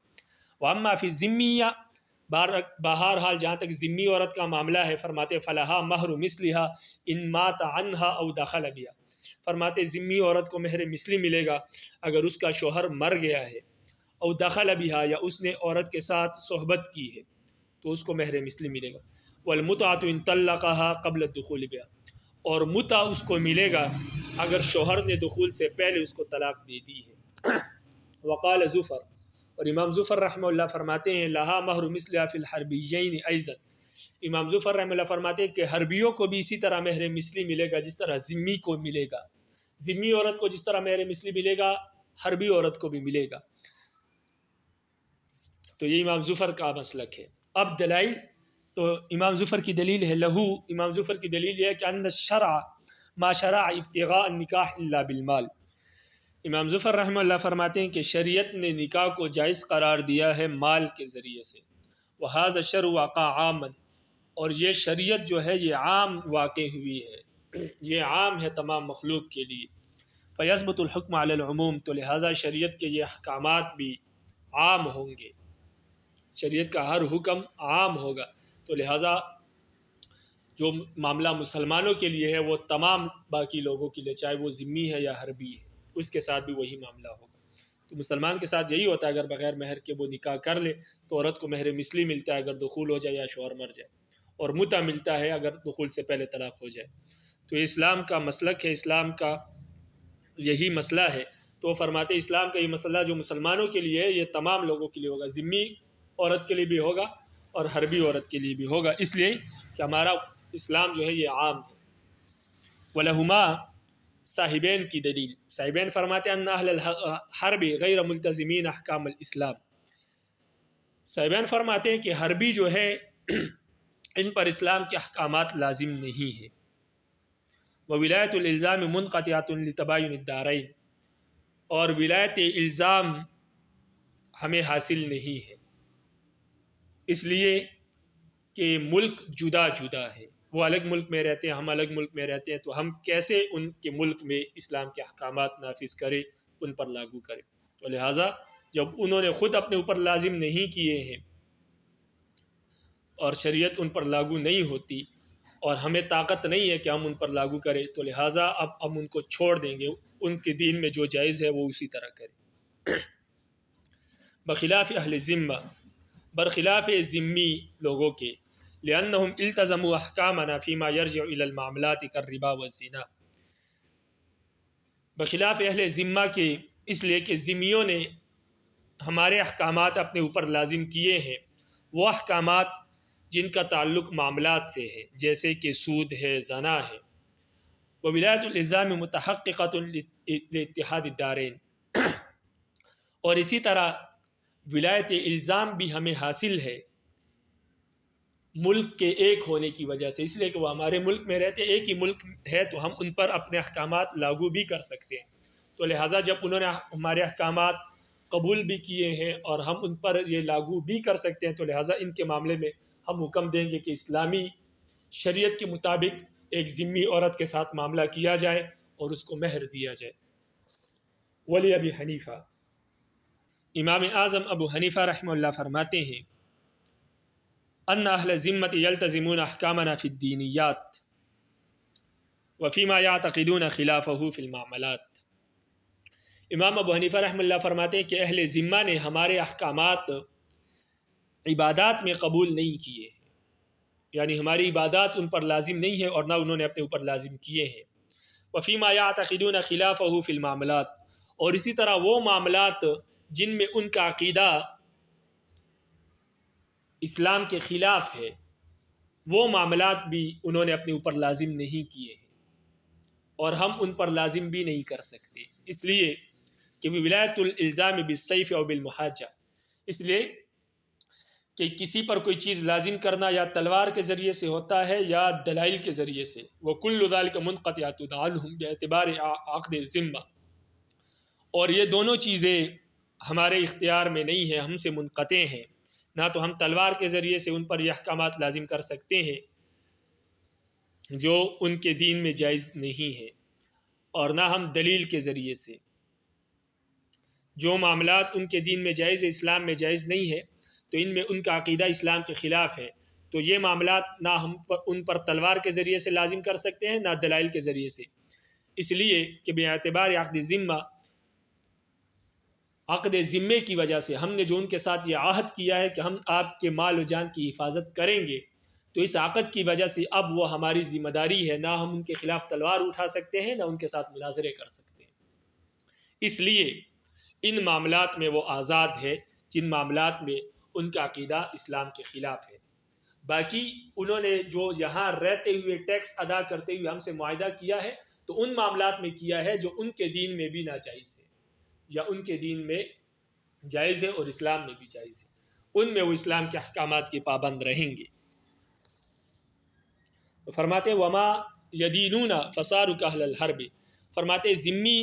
وَأَمَّا فِي الذِّمِّيَّةِ، بہرحال جہاں تک ذمی عورت کا معاملہ ہے، فرماتے فَلَهَا مَهْرُ مِثْلِهَا إِن مَاتَ عَنْهَا أَوْ دَخَلَ بِهَا، فرماتے ذمی عورت کو مہر مثلی ملے گا اگر اس کا شوہر مر گیا ہے، او دخل بها، یا اس نے عورت کے ساتھ صحبت کی ہے تو اس کو مہر مثلی ملے گا۔ وَالْمُتْعَةُ إِن طَلَّقَهَا قَبْلَ الدُّخُولِ بِهَا، اور متع اس کو ملے گا اگر شوہر نے دخول سے پہلے اس کو طلاق دے دی ہے۔ وقال زفر، اور امام زفر رحمہ اللہ فرماتے ہیں لہا مہر مثلها فی الحربیین ایضا، امام زفر رحمہ اللہ فرماتے ہیں کہ حربیوں کو بھی اسی طرح مہر مثلی ملے گا جس طرح ذمی کو ملے گا، ذمی عورت کو جس طرح مہر مثلی ملے گا حربی عورت کو بھی ملے گا۔ تو یہ امام ظفر کا مسلک ہے۔ اب دلائل، تو امام ظفر کی دلیل ہے لہو، امام ظفر کی دلیل یہ ہے کہ ان الشرع ما شرع ابتغاء النکاح الا بالمال۔ امام ظفر رحمہ اللہ فرماتے ہیں کہ شریعت نے نکاح کو جائز قرار دیا ہے مال کے ذریعے سے۔ وہذا الشرع وقع عاما، اور یہ شریعت جو ہے یہ عام واقع ہوئی ہے، یہ عام ہے تمام مخلوق کے لیے۔ فیثبت الحکم علی العموم، تو لہٰذا شریعت کے یہ احکامات بھی عام ہوں گے، شریعت کا ہر حکم عام ہوگا، تو لہٰذا جو معاملہ مسلمانوں کے لیے ہے وہ تمام باقی لوگوں کے لیے، چاہے وہ ذمی ہے یا حربی ہے، اس کے ساتھ بھی وہی معاملہ ہوگا۔ تو مسلمان کے ساتھ یہی ہوتا ہے، اگر بغیر مہر کے وہ نکاح کر لے تو عورت کو مہر مثلی ملتا ہے اگر دخول ہو جائے یا شوہر مر جائے، اور متع ملتا ہے اگر دخول سے پہلے طلاق ہو جائے۔ تو اسلام کا مسلک ہے، اسلام کا یہی مسئلہ ہے۔ تو وہ فرماتے اسلام کا یہ مسئلہ جو مسلمانوں کے لیے ہے یہ تمام لوگوں کے لیے ہوگا، ذمی عورت کے لیے بھی ہوگا اور حربی عورت کے لیے بھی ہوگا، اس لیے کہ ہمارا اسلام جو ہے یہ عام ہے۔ وَلَهُمَا، صاحبین کی دلیل، صاحبین فرماتے ہیں ان اہل الحرب غیر ملتزمین احکام الاسلام، صاحبین فرماتے ہیں کہ حربی جو ہے ان پر اسلام کے احکامات لازم نہیں ہے۔ وولایت الالزام منقطعۃ لتباین الدارین، اور ولایت الزام ہمیں حاصل نہیں ہے، اس لیے کہ ملک جدا جدا ہے، وہ الگ ملک میں رہتے ہیں، ہم الگ ملک میں رہتے ہیں، تو ہم کیسے ان کے ملک میں اسلام کے احکامات نافذ کریں، ان پر لاگو کریں؟ تو لہٰذا جب انہوں نے خود اپنے اوپر لازم نہیں کیے ہیں اور شریعت ان پر لاگو نہیں ہوتی اور ہمیں طاقت نہیں ہے کہ ہم ان پر لاگو کریں، تو لہٰذا اب ہم ان کو چھوڑ دیں گے، ان کے دین میں جو جائز ہے وہ اسی طرح کریں۔ بخلاف اہل ذمہ، برخلاف ذمی لوگوں کے، لأنہم التزموا احکامنا فیما یرجع الی المعاملات کالربا والزنا، بخلاف اہل ذمہ کے اس لیے کہ ذمیوں نے ہمارے احکامات اپنے اوپر لازم کیے ہیں، وہ احکامات جن کا تعلق معاملات سے ہے، جیسے کہ سود ہے، زنا ہے۔ وولایت الالزام متحققۃ لاتحاد الدارین، اور اسی طرح ولایت الزام بھی ہمیں حاصل ہے ملک کے ایک ہونے کی وجہ سے، اس لیے کہ وہ ہمارے ملک میں رہتے، ایک ہی ملک ہے تو ہم ان پر اپنے احکامات لاگو بھی کر سکتے ہیں۔ تو لہٰذا جب انہوں نے ہمارے احکامات قبول بھی کیے ہیں اور ہم ان پر یہ لاگو بھی کر سکتے ہیں، تو لہٰذا ان کے معاملے میں ہم حکم دیں گے کہ اسلامی شریعت کے مطابق ایک ذمی عورت کے ساتھ معاملہ کیا جائے اور اس کو مہر دیا جائے۔ ولی ابی حنیفہ، امام اعظم ابو حنیفہ رحمہ اللہ فرماتے ہیں ان اہل ذمۃ یلتزمون احکامنا فی الدینیات وفیما یعتقدون خلافہ فی المعاملات، امام ابو حنیفہ رحمہ اللہ فرماتے ہیں کہ اہل ذمہ نے ہمارے احکامات عبادات میں قبول نہیں کیے ہیں، یعنی ہماری عبادات ان پر لازم نہیں ہے اور نہ انہوں نے اپنے اوپر لازم کیے ہیں۔ وفیما یعتقدون خلافہ فی المعاملات، اور اسی طرح وہ معاملات جن میں ان کا عقیدہ اسلام کے خلاف ہے، وہ معاملات بھی انہوں نے اپنے اوپر لازم نہیں کیے ہیں اور ہم ان پر لازم بھی نہیں کر سکتے، اس لیے کہ ولایت الالزام بالسیف او بالمحاجہ، اس لیے کہ کسی پر کوئی چیز لازم کرنا یا تلوار کے ذریعے سے ہوتا ہے یا دلائل کے ذریعے سے، وَكُلُّ ذَلِكَ مُنْقَطِعَةٌ عَنْهُمْ بِاعْتِبَارِ عَقْدِ الذِّمَّہ، اور یہ دونوں چیزیں ہمارے اختیار میں نہیں ہیں، ہم سے منقطع ہیں، نہ تو ہم تلوار کے ذریعے سے ان پر یہ احکامات لازم کر سکتے ہیں جو ان کے دین میں جائز نہیں ہے، اور نہ ہم دلیل کے ذریعے سے، جو معاملات ان کے دین میں جائز ہے اسلام میں جائز نہیں ہے، تو ان میں ان کا عقیدہ اسلام کے خلاف ہے، تو یہ معاملات نہ ہم ان پر تلوار کے ذریعے سے لازم کر سکتے ہیں نہ دلائل کے ذریعے سے، اس لیے کہ باعتبار عقد ذمہ، عقد ذمے کی وجہ سے ہم نے جو ان کے ساتھ یہ عہد کیا ہے کہ ہم آپ کے مال و جان کی حفاظت کریں گے، تو اس عقد کی وجہ سے اب وہ ہماری ذمہ داری ہے، نہ ہم ان کے خلاف تلوار اٹھا سکتے ہیں نہ ان کے ساتھ مناظرے کر سکتے ہیں، اس لیے ان معاملات میں وہ آزاد ہے جن معاملات میں ان کا عقیدہ اسلام کے خلاف ہے۔ باقی انہوں نے جو یہاں رہتے ہوئے ٹیکس ادا کرتے ہوئے ہم سے معاہدہ کیا ہے تو ان معاملات میں کیا ہے جو ان کے دین میں بھی ناجائز ہے، یا ان کے دین میں جائز ہے اور اسلام میں بھی جائز ہے، ان میں وہ اسلام کے احکامات کی پابند رہیں گے۔ تو فرماتے وما یدینون فصاروا کاہل الحرب، فرماتے ذمی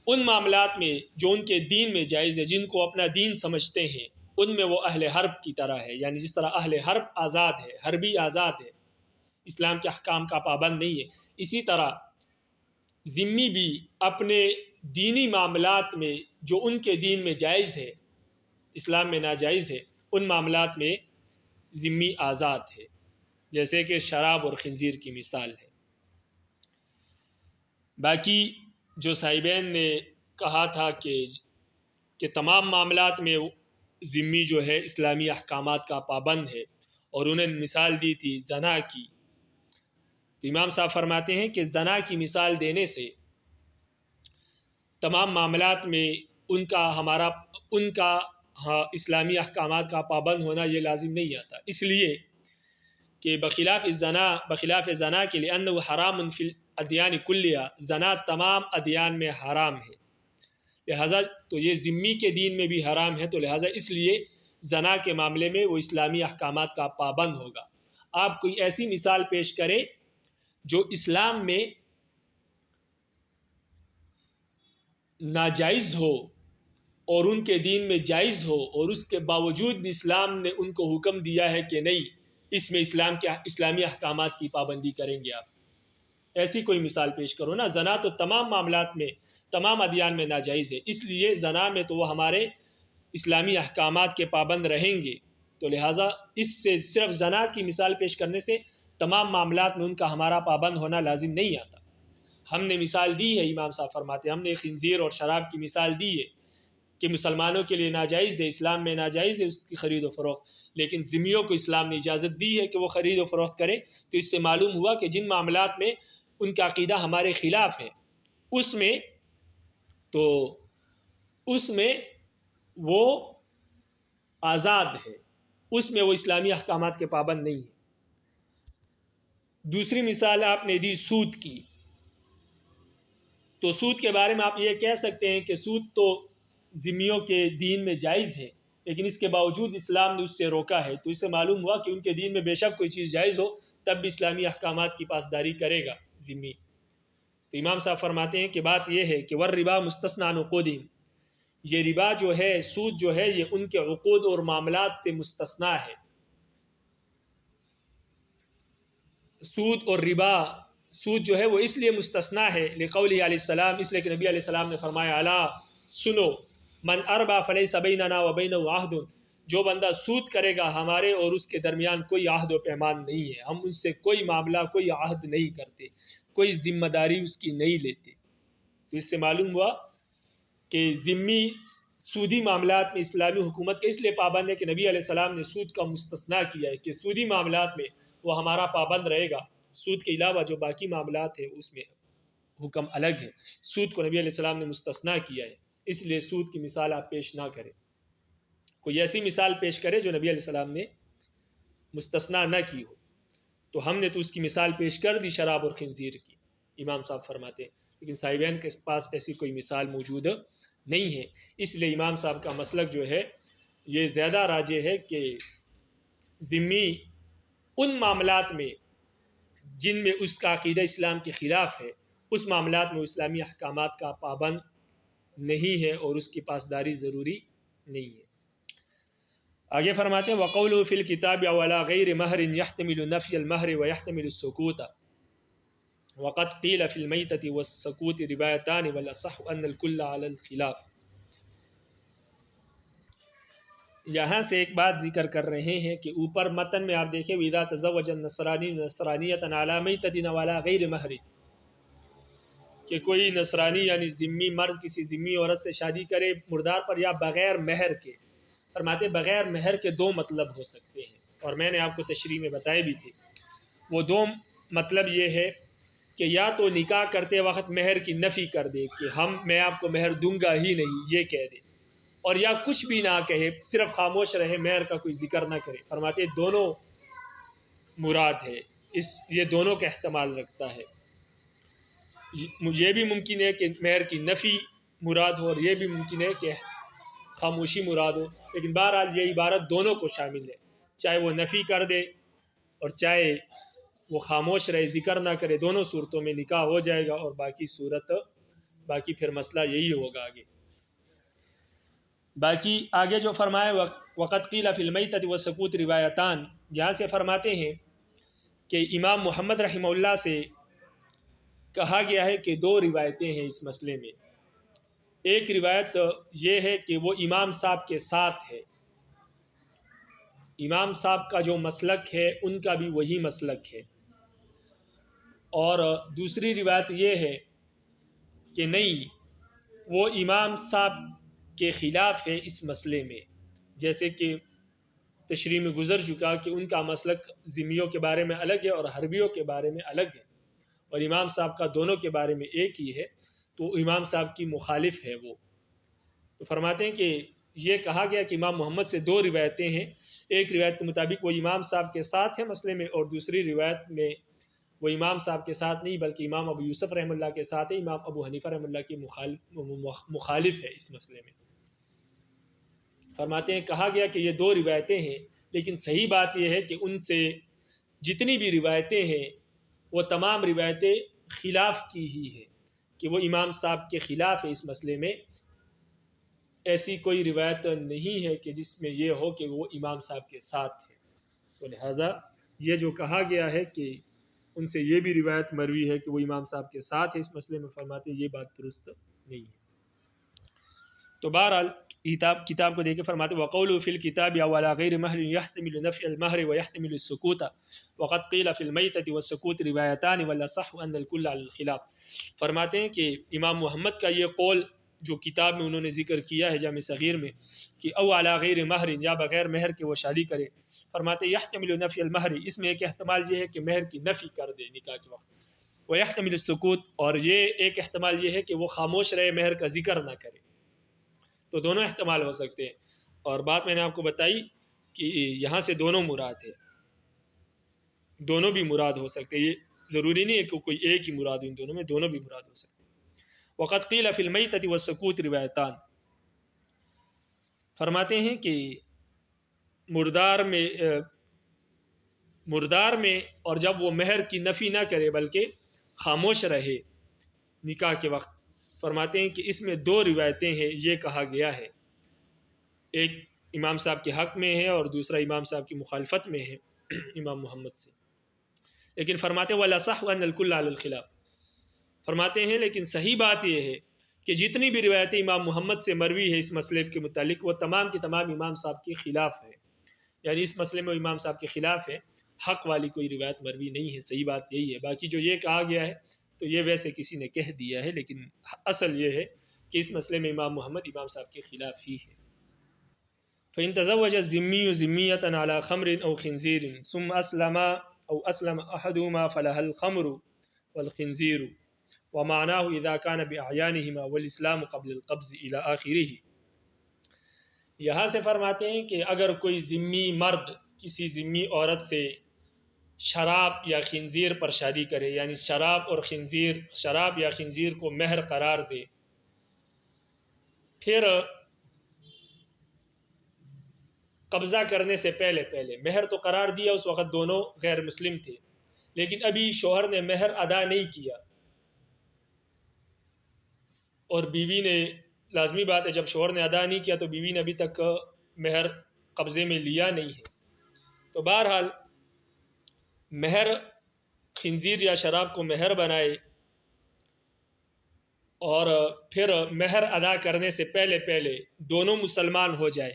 ان معاملات میں جو ان کے دین میں جائز ہے، جن کو اپنا دین سمجھتے ہیں، ان میں وہ اہل حرب کی طرح ہے، یعنی جس طرح اہل حرب آزاد ہے، حربی آزاد ہے، اسلام کے احکام کا پابند نہیں ہے، اسی طرح ذمی بھی اپنے دینی معاملات میں جو ان کے دین میں جائز ہے، اسلام میں ناجائز ہے، ان معاملات میں ذمی آزاد ہے، جیسے کہ شراب اور خنزیر کی مثال ہے۔ باقی جو صاحبین نے کہا تھا کہ تمام معاملات میں ذمی جو ہے اسلامی احکامات کا پابند ہے، اور انہیں مثال دی تھی زنا کی، تو امام صاحب فرماتے ہیں کہ زنا کی مثال دینے سے تمام معاملات میں ان کا اسلامی احکامات کا پابند ہونا یہ لازم نہیں آتا، اس لیے کہ بخلاف زنا کے لیے انه حرام فی الادیان کلیہ، زنا تمام ادیان میں حرام ہے، لہٰذا تو یہ ذمی کے دین میں بھی حرام ہے، تو لہٰذا اس لیے زنا کے معاملے میں وہ اسلامی احکامات کا پابند ہوگا۔ آپ کوئی ایسی مثال پیش کریں جو اسلام میں ناجائز ہو اور ان کے دین میں جائز ہو، اور اس کے باوجود بھی اسلام نے ان کو حکم دیا ہے کہ نہیں، اس میں اسلامی احکامات کی پابندی کریں گے آپ، ایسی کوئی مثال پیش کرو نا۔ زنا تو تمام معاملات میں، تمام ادیان میں ناجائز ہے، اس لیے زنا میں تو وہ ہمارے اسلامی احکامات کے پابند رہیں گے، تو لہٰذا اس سے صرف زنا کی مثال پیش کرنے سے تمام معاملات میں ان کا ہمارا پابند ہونا لازم نہیں آتا۔ ہم نے مثال دی ہے، امام صاحب فرماتے ہیں، ہم نے خنزیر اور شراب کی مثال دی ہے کہ مسلمانوں کے لیے ناجائز ہے، اسلام میں ناجائز ہے اس کی خرید و فروخت، لیکن ذمیوں کو اسلام نے اجازت دی ہے کہ وہ خرید و فروخت کرے، تو اس سے معلوم ہوا کہ جن معاملات میں ان کا عقیدہ ہمارے خلاف ہے، اس میں وہ آزاد ہے، اس میں وہ اسلامی احکامات کے پابند نہیں ہے۔ دوسری مثال آپ نے دی سود کی، تو سود کے بارے میں آپ یہ کہہ سکتے ہیں کہ سود تو ذمیوں کے دین میں جائز ہے، لیکن اس کے باوجود اسلام نے اس سے روکا ہے، تو اس سے معلوم ہوا کہ ان کے دین میں بے شک کوئی چیز جائز ہو تب بھی اسلامی احکامات کی پاسداری کرے گا ذمی۔ تو امام صاحب فرماتے ہیں کہ بات یہ ہے کہ والربا مستثنی عن عقودہم، یہ ربا جو ہے، سود جو ہے، یہ ان کے عقود اور معاملات سے مستثنا ہے۔ سود جو ہے وہ اس لیے مستثنا ہے لقوله علیہ السلام، اس لیے کہ نبی علیہ السلام نے فرمایا الا سنو من اربا فلیس بیننا وبینہ عہد، جو بندہ سود کرے گا ہمارے اور اس کے درمیان کوئی عہد و پیمان نہیں ہے، ہم ان سے کوئی معاملہ، کوئی عہد نہیں کرتے، کوئی ذمہ داری اس کی نہیں لیتے۔ تو اس سے معلوم ہوا کہ ذمی سودی معاملات میں اسلامی حکومت کا اس لیے پابند ہے کہ نبی علیہ السلام نے سود کا مستثنا کیا ہے کہ سودی معاملات میں وہ ہمارا پابند رہے گا، سود کے علاوہ جو باقی معاملات ہیں اس میں حکم الگ ہے۔ سود کو نبی علیہ السلام نے مستثنا کیا ہے، اس لیے سود کی مثال آپ پیش نہ کریں، کوئی ایسی مثال پیش کرے جو نبی علیہ السلام نے مستثنا نہ کی ہو۔ تو ہم نے تو اس کی مثال پیش کر دی شراب اور خنزیر کی، امام صاحب فرماتے ہیں، لیکن صاحبین کے پاس ایسی کوئی مثال موجود نہیں ہے، اس لیے امام صاحب کا مسلک جو ہے یہ زیادہ راجح ہے کہ ذمی ان معاملات میں جن میں اس کا عقیدہ اسلام کے خلاف ہے، اس معاملات میں اسلامی احکامات کا پابند نہیں ہے اور اس کی پاسداری ضروری نہیں ہے۔ آگے فرماتے ہیں وَقَوْلُهُ فِي الْكِتَابِ وَلَا غَيْرِ مَهْرٍ يَحْتَمِلُ نَفْيَ الْمَهْرِ وَيَحْتَمِلُ السُّكُوتَ وَقَدْ قِيلَ فِي الْمَيْتَةِ وَالسُّكُوتِ رِبَايَتَانِ وَالْأَصَحُّ أَنَّ الْكُلَّ عَلَى الْخِلَافِ۔ یہاں سے ایک بات ذکر کر رہے ہیں کہ اوپر متن میں آپ دیکھیں وَإِذَا تَزَوَّجَ النَّصْرَانِيُّ نَصْرَانِيَّةً عَلَى مَيْتَةٍ وَعَلَى غَيْرِ مَهْرٍ، کہ کوئی نصرانی یعنی ذمی مرد کسی ذمی عورت سے شادی کرے مردار پر یا بغیر مہر کے۔ فرماتے بغیر مہر کے دو مطلب ہو سکتے ہیں، اور میں نے آپ کو تشریح میں بتائے بھی تھے، وہ دو مطلب یہ ہے کہ یا تو نکاح کرتے وقت مہر کی نفی کر دے کہ میں آپ کو مہر دوں گا ہی نہیں، یہ کہہ دے، اور یا کچھ بھی نہ کہے، صرف خاموش رہے، مہر کا کوئی ذکر نہ کرے۔ فرماتے دونوں مراد ہے، یہ دونوں کا احتمال رکھتا ہے۔ یہ بھی ممکن ہے کہ مہر کی نفی مراد ہو اور یہ بھی ممکن ہے کہ خاموشی مراد ہو، لیکن بہرحال یہ عبارت دونوں کو شامل ہے، چاہے وہ نفی کر دے اور چاہے وہ خاموش رہے، ذکر نہ کرے، دونوں صورتوں میں نکاح ہو جائے گا، اور باقی پھر مسئلہ یہی ہوگا آگے۔ باقی آگے جو فرمائے وقت قیل فی المیتۃ والسکوت روایتان، یہاں سے فرماتے ہیں کہ امام محمد رحمہ اللہ سے کہا گیا ہے کہ دو روایتیں ہیں اس مسئلے میں۔ ایک روایت یہ ہے کہ وہ امام صاحب کے ساتھ ہے، امام صاحب کا جو مسلک ہے ان کا بھی وہی مسلک ہے، اور دوسری روایت یہ ہے کہ نہیں، وہ امام صاحب کے خلاف ہے اس مسئلے میں، جیسے کہ تشریح میں گزر چکا کہ ان کا مسلک ذمیوں کے بارے میں الگ ہے اور حربیوں کے بارے میں الگ ہے، اور امام صاحب کا دونوں کے بارے میں ایک ہی ہے، تو امام صاحب کی مخالف ہے وہ۔ تو فرماتے ہیں کہ یہ کہا گیا کہ امام محمد سے دو روایتیں ہیں، ایک روایت کے مطابق وہ امام صاحب کے ساتھ ہے مسئلے میں، اور دوسری روایت میں وہ امام صاحب کے ساتھ نہیں بلکہ امام ابو یوسف رحمہ اللہ کے ساتھ ہے، امام ابو حنیفہ رحمہ اللہ کی مخالف ہے اس مسئلے میں۔ فرماتے ہیں کہا گیا کہ یہ دو روایتیں ہیں، لیکن صحیح بات یہ ہے کہ ان سے جتنی بھی روایتیں ہیں وہ تمام روایتیں خلاف کی ہی ہیں، کہ وہ امام صاحب کے خلاف ہے اس مسئلے میں، ایسی کوئی روایت نہیں ہے کہ جس میں یہ ہو کہ وہ امام صاحب کے ساتھ ہے۔ تو لہٰذا یہ جو کہا گیا ہے کہ ان سے یہ بھی روایت مروی ہے کہ وہ امام صاحب کے ساتھ ہے اس مسئلے میں، فرماتے یہ بات درست نہیں ہے۔ تو بہرحال کتاب کو دیکھ کے فرماتے وقول فی الکتاب او علی غیر مہر یحتمل نفی المہر ویحتمل السکوت وقد قیل فی المیتۃ والسکوت روایتان والاصح ان الکل علی الخلاف۔ فرماتے ہیں کہ امام محمد کا یہ قول جو کتاب میں انہوں نے ذکر کیا ہے جامع صغیر میں کہ او علی غیر مہر، یا بغیر مہر کے وہ شادی کرے، فرماتے یحتمل نفی المہر، اس میں ایک احتمال یہ ہے کہ مہر کی نفی کر دے نکاح کے وقت، ویحتمل السکوت، اور یہ ایک احتمال یہ ہے کہ وہ خاموش رہے، مہر کا ذکر نہ کرے۔ تو دونوں احتمال ہو سکتے ہیں، اور بات میں نے آپ کو بتائی کہ یہاں سے دونوں مراد ہے، دونوں بھی مراد ہو سکتے ہیں، یہ ضروری نہیں ہے کہ کوئی ایک ہی مراد ہو، ان دونوں میں دونوں بھی مراد ہو سکتے ہیں۔ وقد قیل فی المیتۃ والسکوت روایتان، فرماتے ہیں کہ مردار میں اور جب وہ مہر کی نفی نہ کرے بلکہ خاموش رہے نکاح کے وقت، فرماتے ہیں کہ اس میں دو روایتیں ہیں، یہ کہا گیا ہے، ایک امام صاحب کے حق میں ہے اور دوسرا امام صاحب کی مخالفت میں ہے امام محمد سے، لیکن فرماتے ہیں وَالْأَصَحُّ أَنَّ الْكُلَّ عَلَى الْخِلَافِ، فرماتے ہیں لیکن صحیح بات یہ ہے کہ جتنی بھی روایتیں امام محمد سے مروی ہے اس مسئلے کے متعلق وہ تمام کی تمام امام صاحب کے خلاف ہے، یعنی اس مسئلے میں امام صاحب کے خلاف ہے، حق والی کوئی روایت مروی نہیں ہے، صحیح بات یہی ہے۔ باقی جو یہ کہا گیا ہے تو یہ ویسے کسی نے کہہ دیا ہے، لیکن اصل یہ ہے کہ اس مسئلے میں امام محمد امام صاحب کے خلاف ہی ہے۔ فَإِن تَزَوَّجَ الذِّمِّيُّ ذِمِّيَّةً عَلَى خَمْرٍ أَوْ خِنْزِيرٍ ثُمَّ أَسْلَمَ أَحَدُهُمَا فَلَهَا الْخَمْرُ وَالْخِنْزِيرُ وَمَعْنَاهُ إِذَا كَانَ بِأَعْيَانِهِمَا وَالْإِسْلَامُ قَبْلَ الْقَبْضِ إِلَى آخِرِهِ۔ یہاں سے فرماتے ہیں کہ اگر کوئی ذمی مرد کسی ذمی عورت سے شراب یا خنزیر پر شادی کرے، یعنی شراب یا خنزیر کو مہر قرار دے، پھر قبضہ کرنے سے پہلے مہر تو قرار دیا، اس وقت دونوں غیر مسلم تھے، لیکن ابھی شوہر نے مہر ادا نہیں کیا، اور بیوی نے، لازمی بات ہے جب شوہر نے ادا نہیں کیا تو بیوی نے ابھی تک مہر قبضے میں لیا نہیں ہے، تو بہرحال مہر خنزیر یا شراب کو مہر بنائے اور پھر مہر ادا کرنے سے پہلے دونوں مسلمان ہو جائے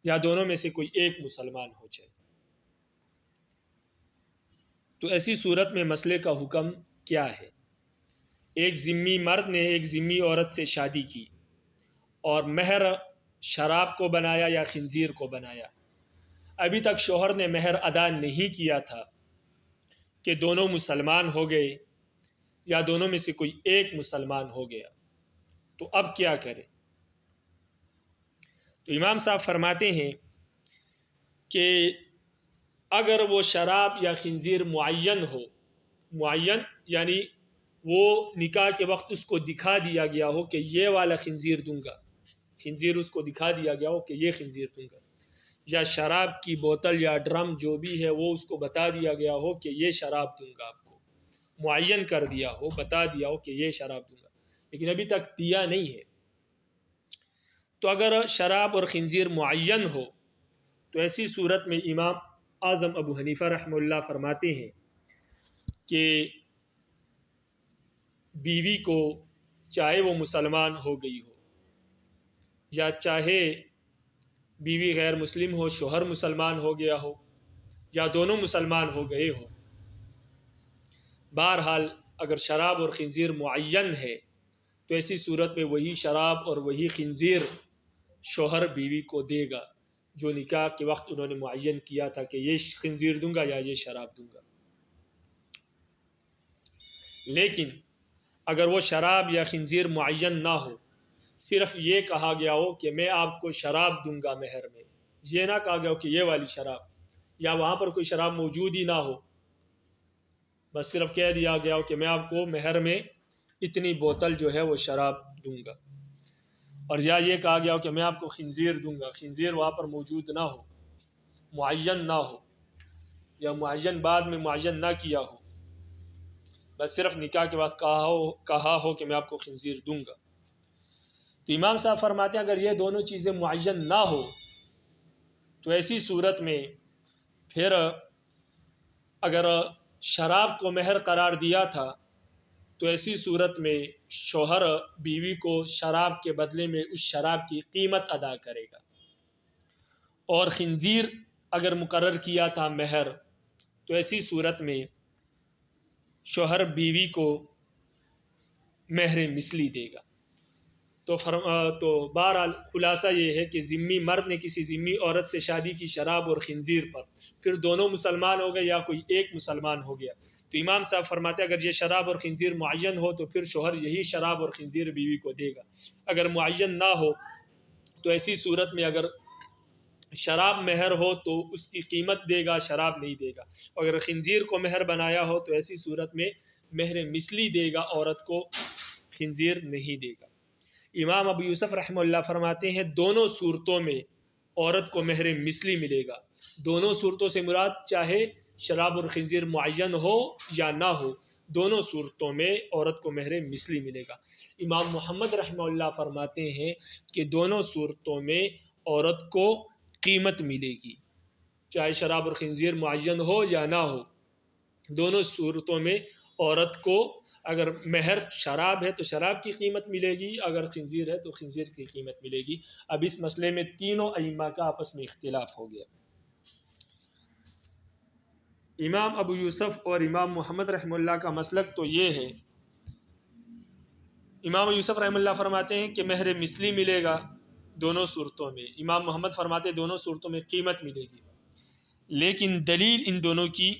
یا دونوں میں سے کوئی ایک مسلمان ہو جائے، تو ایسی صورت میں مسئلے کا حکم کیا ہے؟ ایک ذمی مرد نے ایک ذمی عورت سے شادی کی اور مہر شراب کو بنایا یا خنزیر کو بنایا، ابھی تک شوہر نے مہر ادا نہیں کیا تھا کہ دونوں مسلمان ہو گئے یا دونوں میں سے کوئی ایک مسلمان ہو گیا، تو اب کیا کرے؟ تو امام صاحب فرماتے ہیں کہ اگر وہ شراب یا خنزیر معین ہو، معین یعنی وہ نکاح کے وقت اس کو دکھا دیا گیا ہو کہ یہ والا خنزیر دوں گا، خنزیر اس کو دکھا دیا گیا ہو کہ یہ خنزیر دوں گا، یا شراب کی بوتل یا ڈرم جو بھی ہے وہ اس کو بتا دیا گیا ہو کہ یہ شراب دوں گا آپ کو، معین کر دیا ہو، بتا دیا ہو کہ یہ شراب دوں گا، لیکن ابھی تک دیا نہیں ہے. تو اگر شراب اور خنزیر معین ہو تو ایسی صورت میں امام اعظم ابو حنیفہ رحمہ اللہ فرماتے ہیں کہ بیوی کو چاہے وہ مسلمان ہو گئی ہو یا چاہے بیوی غیر مسلم ہو، شوہر مسلمان ہو گیا ہو یا دونوں مسلمان ہو گئے ہو، بہرحال اگر شراب اور خنزیر معین ہے تو ایسی صورت میں وہی شراب اور وہی خنزیر شوہر بیوی کو دے گا جو نکاح کے وقت انہوں نے معین کیا تھا کہ یہ خنزیر دوں گا یا یہ شراب دوں گا. لیکن اگر وہ شراب یا خنزیر معین نہ ہو، صرف یہ کہا گیا ہو کہ میں آپ کو شراب دوں گا مہر میں، یہ نہ کہا گیا ہو کہ یہ والی شراب، یا وہاں پر کوئی شراب موجود ہی نہ ہو، بس صرف کہہ دیا گیا ہو کہ میں آپ کو مہر میں اتنی بوتل جو ہے وہ شراب دوں گا، اور یا یہ کہا گیا ہو کہ میں آپ کو خنزیر دوں گا، خنزیر وہاں پر موجود نہ ہو، معین نہ ہو، یا معین بعد میں معین نہ کیا ہو، بس صرف نکاح کے بعد کہا ہو کہ میں آپ کو خنزیر دوں گا. تو امام صاحب فرماتے ہیں اگر یہ دونوں چیزیں معین نہ ہو تو ایسی صورت میں پھر اگر شراب کو مہر قرار دیا تھا تو ایسی صورت میں شوہر بیوی کو شراب کے بدلے میں اس شراب کی قیمت ادا کرے گا، اور خنزیر اگر مقرر کیا تھا مہر تو ایسی صورت میں شوہر بیوی کو مہر مثلی دے گا. تو بہرحال خلاصہ یہ ہے کہ ذمی مرد نے کسی ذمی عورت سے شادی کی شراب اور خنزیر پر، پھر دونوں مسلمان ہو گئے یا کوئی ایک مسلمان ہو گیا، تو امام صاحب فرماتے ہیں اگر یہ شراب اور خنزیر معین ہو تو پھر شوہر یہی شراب اور خنزیر بیوی کو دے گا. اگر معین نہ ہو تو ایسی صورت میں اگر شراب مہر ہو تو اس کی قیمت دے گا، شراب نہیں دے گا. اگر خنزیر کو مہر بنایا ہو تو ایسی صورت میں مہر مثلی دے گا، عورت کو خنزیر نہیں دے گا. امام ابو یوسف رحمہ اللہ فرماتے ہیں دونوں صورتوں میں عورت کو مہر مثلی ملے گا. دونوں صورتوں سے مراد چاہے شراب اور خنزیر معین ہو یا نہ ہو، دونوں صورتوں میں عورت کو مہر مثلی ملے گا. امام محمد رحمہ اللہ فرماتے ہیں کہ دونوں صورتوں میں عورت کو قیمت ملے گی، چاہے شراب اور خنزیر معین ہو یا نہ ہو، دونوں صورتوں میں عورت کو اگر مہر شراب ہے تو شراب کی قیمت ملے گی، اگر خنزیر ہے تو خنزیر کی قیمت ملے گی. اب اس مسئلے میں تینوں ائمہ کا آپس میں اختلاف ہو گیا. امام ابو یوسف اور امام محمد رحمہ اللہ کا مسلک تو یہ ہے، امام یوسف رحمہ اللہ فرماتے ہیں کہ مہر مثلی ملے گا دونوں صورتوں میں، امام محمد فرماتے ہیں دونوں صورتوں میں قیمت ملے گی. لیکن دلیل ان دونوں کی،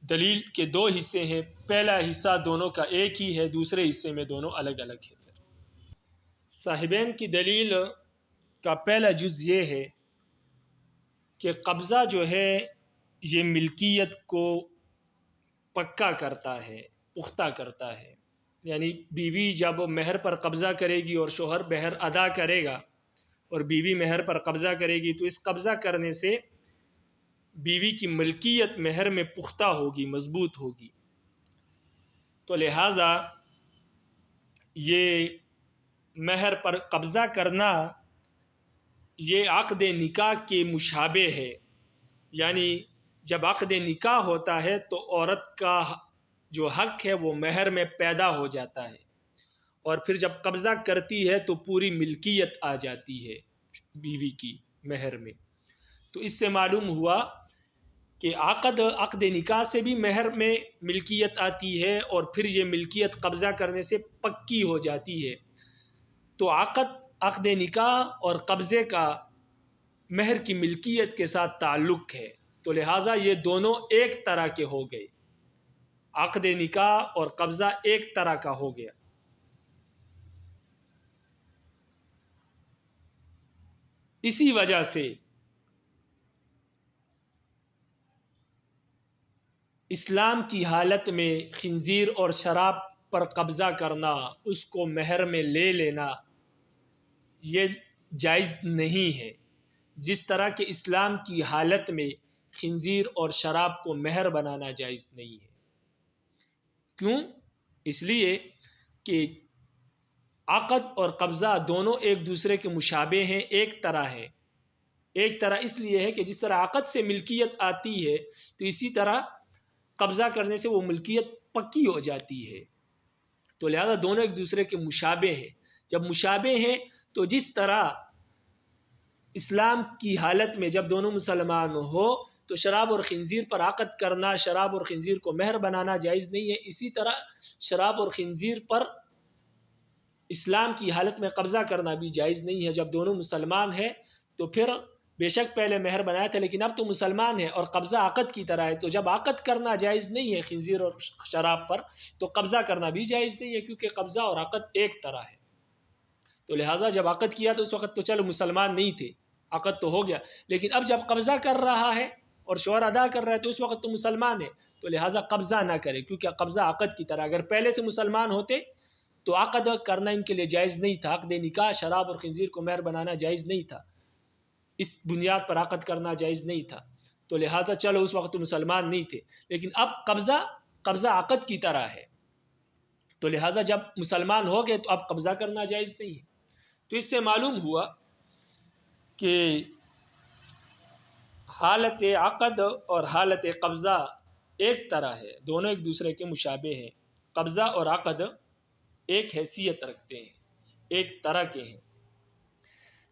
دلیل کے دو حصے ہیں، پہلا حصہ دونوں کا ایک ہی ہے، دوسرے حصے میں دونوں الگ الگ ہیں. صاحبین کی دلیل کا پہلا جز یہ ہے کہ قبضہ جو ہے یہ ملکیت کو پکا کرتا ہے، پختہ کرتا ہے. یعنی بیوی جب مہر پر قبضہ کرے گی اور شوہر مہر ادا کرے گا اور بیوی مہر پر قبضہ کرے گی تو اس قبضہ کرنے سے بیوی کی ملکیت مہر میں پختہ ہوگی، مضبوط ہوگی. تو لہٰذا یہ مہر پر قبضہ کرنا یہ عقد نکاح کے مشابہ ہے. یعنی جب عقد نکاح ہوتا ہے تو عورت کا جو حق ہے وہ مہر میں پیدا ہو جاتا ہے، اور پھر جب قبضہ کرتی ہے تو پوری ملکیت آ جاتی ہے بیوی کی مہر میں. تو اس سے معلوم ہوا کہ عقد نکاح سے بھی مہر میں ملکیت آتی ہے اور پھر یہ ملکیت قبضہ کرنے سے پکی ہو جاتی ہے. تو عقد نکاح اور قبضے کا مہر کی ملکیت کے ساتھ تعلق ہے، تو لہٰذا یہ دونوں ایک طرح کے ہو گئے، عقد نکاح اور قبضہ ایک طرح کا ہو گیا. اسی وجہ سے اسلام کی حالت میں خنزیر اور شراب پر قبضہ کرنا، اس کو مہر میں لے لینا، یہ جائز نہیں ہے، جس طرح کہ اسلام کی حالت میں خنزیر اور شراب کو مہر بنانا جائز نہیں ہے۔ کیوں؟ اس لیے کہ عقد اور قبضہ دونوں ایک دوسرے کے مشابہ ہیں، ایک طرح ہے۔ ایک طرح اس لیے ہے کہ جس طرح عقد سے ملکیت آتی ہے تو اسی طرح قبضہ کرنے سے وہ ملکیت پکی ہو جاتی ہے، تو لہذا دونوں ایک دوسرے کے مشابہ ہیں۔ جب مشابہ ہیں تو جس طرح اسلام کی حالت میں جب دونوں مسلمان ہو تو شراب اور خنزیر پر عقد کرنا، شراب اور خنزیر کو مہر بنانا جائز نہیں ہے، اسی طرح شراب اور خنزیر پر اسلام کی حالت میں قبضہ کرنا بھی جائز نہیں ہے۔ جب دونوں مسلمان ہیں تو پھر بے شک پہلے مہر بنایا تھا لیکن اب تو مسلمان ہیں اور قبضہ عقد کی طرح ہے، تو جب عقد کرنا جائز نہیں ہے خنزیر اور شراب پر تو قبضہ کرنا بھی جائز نہیں ہے، کیونکہ قبضہ اور عقد ایک طرح ہے۔ تو لہٰذا جب عقد کیا تو اس وقت تو چلو مسلمان نہیں تھے، عقد تو ہو گیا، لیکن اب جب قبضہ کر رہا ہے اور شوہر ادا کر رہا ہے تو اس وقت تو مسلمان ہے، تو لہٰذا قبضہ نہ کرے، کیونکہ قبضہ عقد کی طرح، اگر پہلے سے مسلمان ہوتے تو عقد کرنا ان کے لیے جائز نہیں تھا، عقد نکاح شراب اور خنزیر کو مہر بنانا جائز نہیں تھا، اس بنیاد پر عقد کرنا جائز نہیں تھا، تو لہٰذا چلو اس وقت تو مسلمان نہیں تھے، لیکن اب قبضہ عقد کی طرح ہے، تو لہٰذا جب مسلمان ہو گئے تو اب قبضہ کرنا جائز نہیں ہے۔ تو اس سے معلوم ہوا کہ حالت عقد اور حالت قبضہ ایک طرح ہے، دونوں ایک دوسرے کے مشابہ ہیں۔ قبضہ اور عقد ایک حیثیت رکھتے ہیں، ایک طرح کے ہیں۔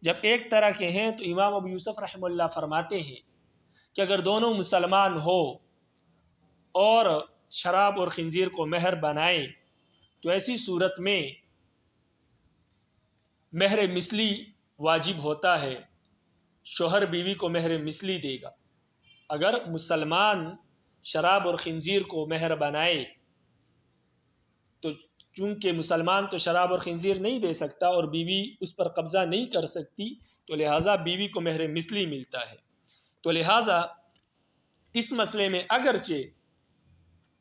جب ایک طرح کے ہیں تو امام ابو یوسف رحمہ اللہ فرماتے ہیں کہ اگر دونوں مسلمان ہو اور شراب اور خنزیر کو مہر بنائیں تو ایسی صورت میں مہر مثلی واجب ہوتا ہے، شوہر بیوی کو مہر مثلی دے گا۔ اگر مسلمان شراب اور خنزیر کو مہر بنائے تو چونکہ مسلمان تو شراب اور خنزیر نہیں دے سکتا اور بیوی اس پر قبضہ نہیں کر سکتی، تو لہٰذا بیوی کو مہر مثلی ملتا ہے۔ تو لہٰذا اس مسئلے میں اگرچہ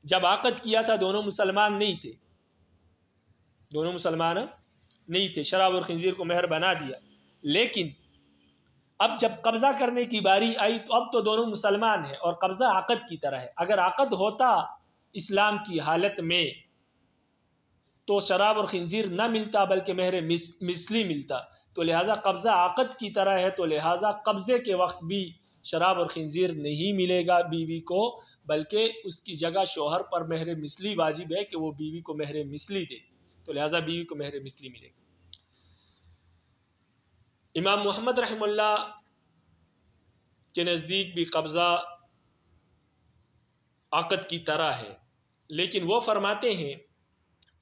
جب عقد کیا تھا دونوں مسلمان نہیں تھے، دونوں مسلمان نہیں تھے، شراب اور خنزیر کو مہر بنا دیا، لیکن اب جب قبضہ کرنے کی باری آئی تو اب تو دونوں مسلمان ہیں اور قبضہ عقد کی طرح ہے۔ اگر عقد ہوتا اسلام کی حالت میں تو شراب اور خنزیر نہ ملتا بلکہ مہر مثلی ملتا، تو لہٰذا قبضہ عقد کی طرح ہے، تو لہٰذا قبضے کے وقت بھی شراب اور خنزیر نہیں ملے گا بیوی کو، بلکہ اس کی جگہ شوہر پر مہر مثلی واجب ہے کہ وہ بیوی کو مہر مثلی دے، تو لہٰذا بیوی کو مہر مثلی ملے گا۔ امام محمد رحمہ اللہ کے نزدیک بھی قبضہ عقد کی طرح ہے، لیکن وہ فرماتے ہیں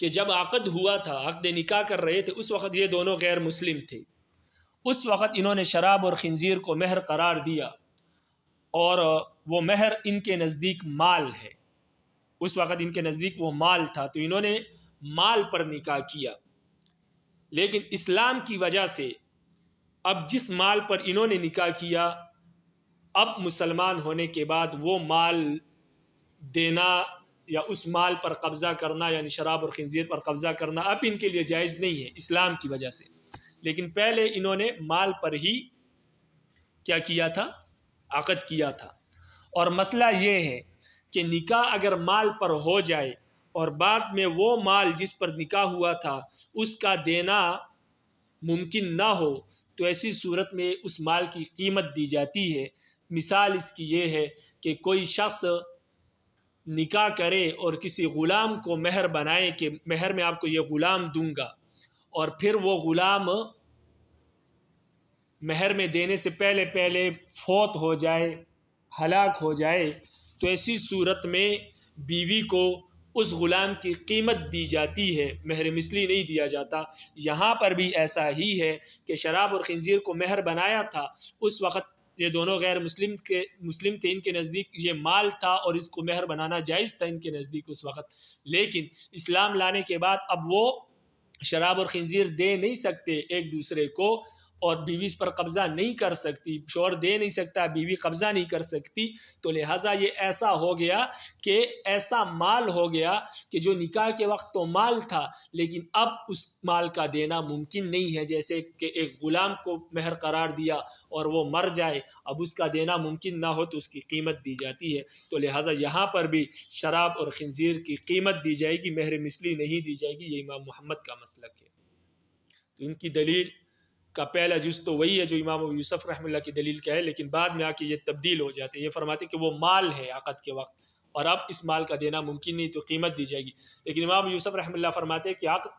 کہ جب عقد ہوا تھا، عقد نکاح کر رہے تھے، اس وقت یہ دونوں غیر مسلم تھے، اس وقت انہوں نے شراب اور خنزیر کو مہر قرار دیا اور وہ مہر ان کے نزدیک مال ہے، اس وقت ان کے نزدیک وہ مال تھا، تو انہوں نے مال پر نکاح کیا، لیکن اسلام کی وجہ سے اب جس مال پر انہوں نے نکاح کیا، اب مسلمان ہونے کے بعد وہ مال دینا یا اس مال پر قبضہ کرنا، یعنی شراب اور خنزیر پر قبضہ کرنا اب ان کے لیے جائز نہیں ہے اسلام کی وجہ سے، لیکن پہلے انہوں نے مال پر ہی کیا کیا تھا، عقد کیا تھا۔ اور مسئلہ یہ ہے کہ نکاح اگر مال پر ہو جائے اور بعد میں وہ مال جس پر نکاح ہوا تھا اس کا دینا ممکن نہ ہو تو ایسی صورت میں اس مال کی قیمت دی جاتی ہے۔ مثال اس کی یہ ہے کہ کوئی شخص نکاح کرے اور کسی غلام کو مہر بنائے کہ مہر میں آپ کو یہ غلام دوں گا، اور پھر وہ غلام مہر میں دینے سے پہلے فوت ہو جائے، ہلاک ہو جائے، تو ایسی صورت میں بیوی کو اس غلام کی قیمت دی جاتی ہے، مہر مثلی نہیں دیا جاتا۔ یہاں پر بھی ایسا ہی ہے کہ شراب اور خنزیر کو مہر بنایا تھا، اس وقت یہ دونوں غیر مسلم تھے، ان کے نزدیک یہ مال تھا اور اس کو مہر بنانا جائز تھا ان کے نزدیک اس وقت، لیکن اسلام لانے کے بعد اب وہ شراب اور خنزیر دے نہیں سکتے ایک دوسرے کو، اور بیوی اس پر قبضہ نہیں کر سکتی، شوہر دے نہیں سکتا، بیوی قبضہ نہیں کر سکتی، تو لہٰذا یہ ایسا ہو گیا کہ ایسا مال ہو گیا کہ جو نکاح کے وقت تو مال تھا لیکن اب اس مال کا دینا ممکن نہیں ہے، جیسے کہ ایک غلام کو مہر قرار دیا اور وہ مر جائے، اب اس کا دینا ممکن نہ ہو تو اس کی قیمت دی جاتی ہے۔ تو لہٰذا یہاں پر بھی شراب اور خنزیر کی قیمت دی جائے گی، مہر مثلی نہیں دی جائے گی۔ یہ امام محمد کا مسلک ہے۔ تو ان کی دلیل کا پہلا جز تو وہی ہے جو امام ابو یوسف رحمہ اللہ کی دلیل کا ہے، لیکن بعد میں آ کے یہ تبدیل ہو جاتے ہیں، یہ فرماتے ہیں کہ وہ مال ہے عقد کے وقت اور اب اس مال کا دینا ممکن نہیں تو قیمت دی جائے گی۔ لیکن امام ابو یوسف رحمہ اللہ فرماتے ہیں کہ عقد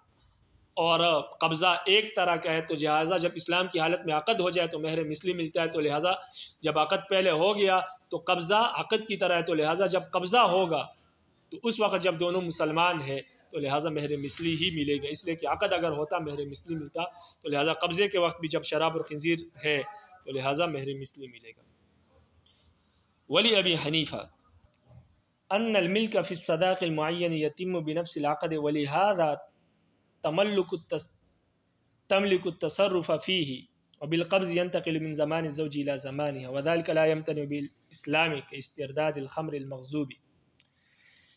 اور قبضہ ایک طرح کا ہے، تو لہٰذا جب اسلام کی حالت میں عقد ہو جائے تو مہر مثلی ملتا ہے، تو لہٰذا جب عقد پہلے ہو گیا تو قبضہ عقد کی طرح ہے، تو لہٰذا جب قبضہ ہوگا تو اس وقت جب دونوں مسلمان ہیں تو لہٰذا مہر مثلی ہی ملے گا، اس لیے کہ عقد اگر ہوتا مہر مثلی ملتا، تو لہٰذا قبضے کے وقت بھی جب شراب اور خنزیر ہے تو لہٰذا مہر مثلی ملے گا۔ ولی ابی حنیفہ ان الملک فی الصداق المعین یتم بنفس العقد ولہذا تملک التصرف فیہ وبالقبض ينتقل من زمان الزوج الى زمانها وذلك لا يمتنع بالاسلام كاسترداد الخمر المغصوب۔